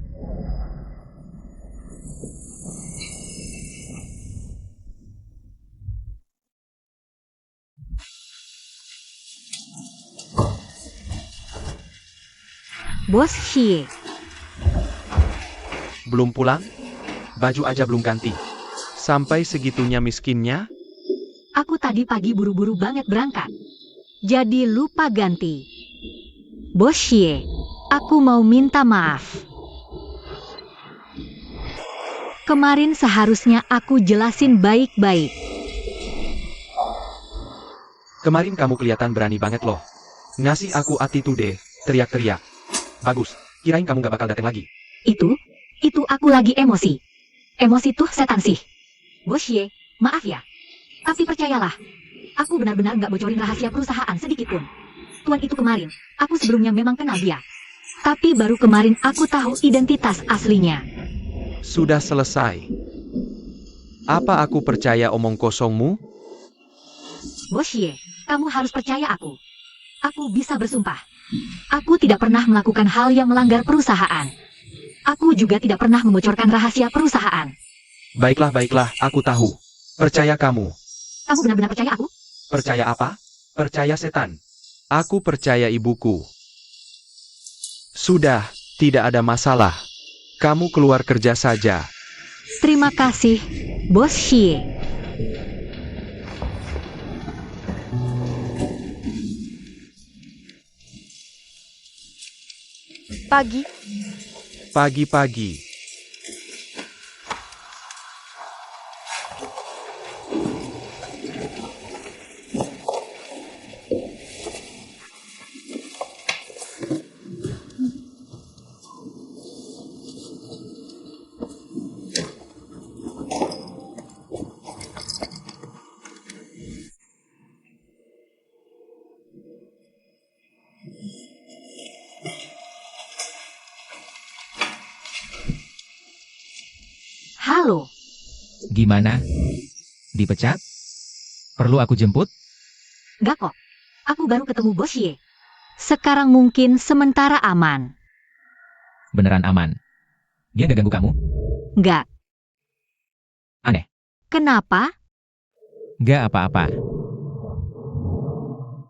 Bos Xie. Belum pulang? Baju aja belum ganti. Sampai segitunya miskinnya? Aku tadi pagi buru-buru banget berangkat. Jadi lupa ganti. Bos Xie, aku mau minta maaf. Kemarin seharusnya aku jelasin baik-baik. Kemarin kamu kelihatan berani banget loh. Ngasih aku attitude, teriak-teriak. Bagus, kirain kamu gak bakal datang lagi. Itu aku lagi emosi. Emosi tuh setan sih. Bos Xie, maaf ya. Tapi percayalah, aku benar-benar gak bocorin rahasia perusahaan sedikit pun. Tuan itu kemarin, aku sebelumnya memang kenal dia. Tapi baru kemarin aku tahu identitas aslinya. Sudah selesai. Apa aku percaya omong kosongmu? Bos Xie, kamu harus percaya aku. Aku bisa bersumpah. Aku tidak pernah melakukan hal yang melanggar perusahaan. Aku juga tidak pernah membocorkan rahasia perusahaan. Baiklah, aku tahu. Percaya kamu. Kamu benar-benar percaya aku? Percaya apa? Percaya setan. Aku percaya ibuku. Sudah, tidak ada masalah. Kamu keluar kerja saja. Terima kasih, Bos Xie. Pagi, Pagi-pagi. Halo, Gimana? Dipecat? Perlu aku jemput? gak kok. Aku baru ketemu Bos Ye. Sekarang mungkin sementara aman. Beneran aman. Dia gak ganggu kamu? Gak. Aneh. Kenapa? Gak apa-apa.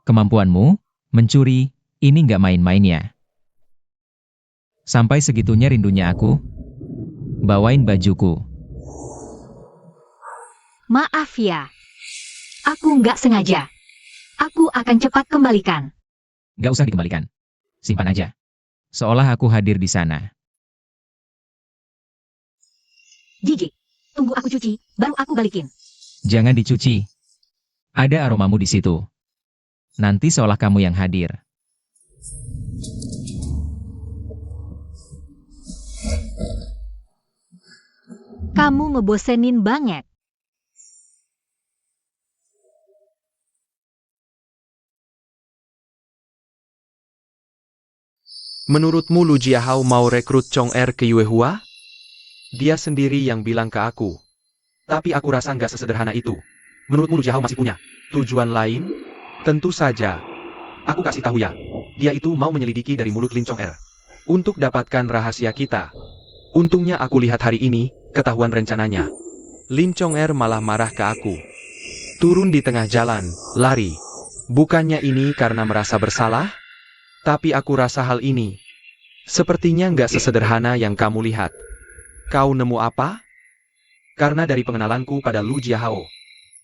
Kemampuanmu, mencuri, ini gak main-mainnya. Sampai segitunya rindunya aku. Bawain bajuku. Maaf ya. Aku nggak sengaja. Aku akan cepat kembalikan. Gak usah dikembalikan. Simpan aja. Seolah aku hadir di sana. Jijik. Tunggu aku cuci, baru aku balikin. Jangan dicuci. Ada aromamu di situ. Nanti seolah kamu yang hadir. Kamu ngebosenin banget. Menurutmu Lu Jiahao mau rekrut Chong Er ke Yuehua? Dia sendiri yang bilang ke aku. Tapi aku rasa nggak sesederhana itu. Menurutmu Lu Jiahao masih punya tujuan lain? Tentu saja. Aku kasih tahu ya. Dia itu mau menyelidiki dari mulut Lin Chong Er. Untuk dapatkan rahasia kita. Untungnya aku lihat hari ini, ketahuan rencananya. Lin Chong Er malah marah ke aku. Turun di tengah jalan, lari. Bukannya ini karena merasa bersalah? Tapi aku rasa hal ini sepertinya nggak sesederhana yang kamu lihat. Kau nemu apa? Karena dari pengenalanku pada Lu Jiahao,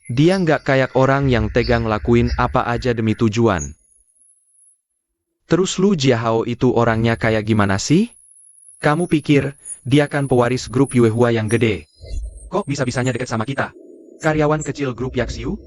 dia nggak kayak orang yang tega ngelakuin apa aja demi tujuan. Terus Lu Jiahao itu orangnya kayak gimana sih? Kamu pikir dia kan pewaris grup Yuehua yang gede? Kok bisa-bisanya deket sama kita? Karyawan kecil grup Yaxiu?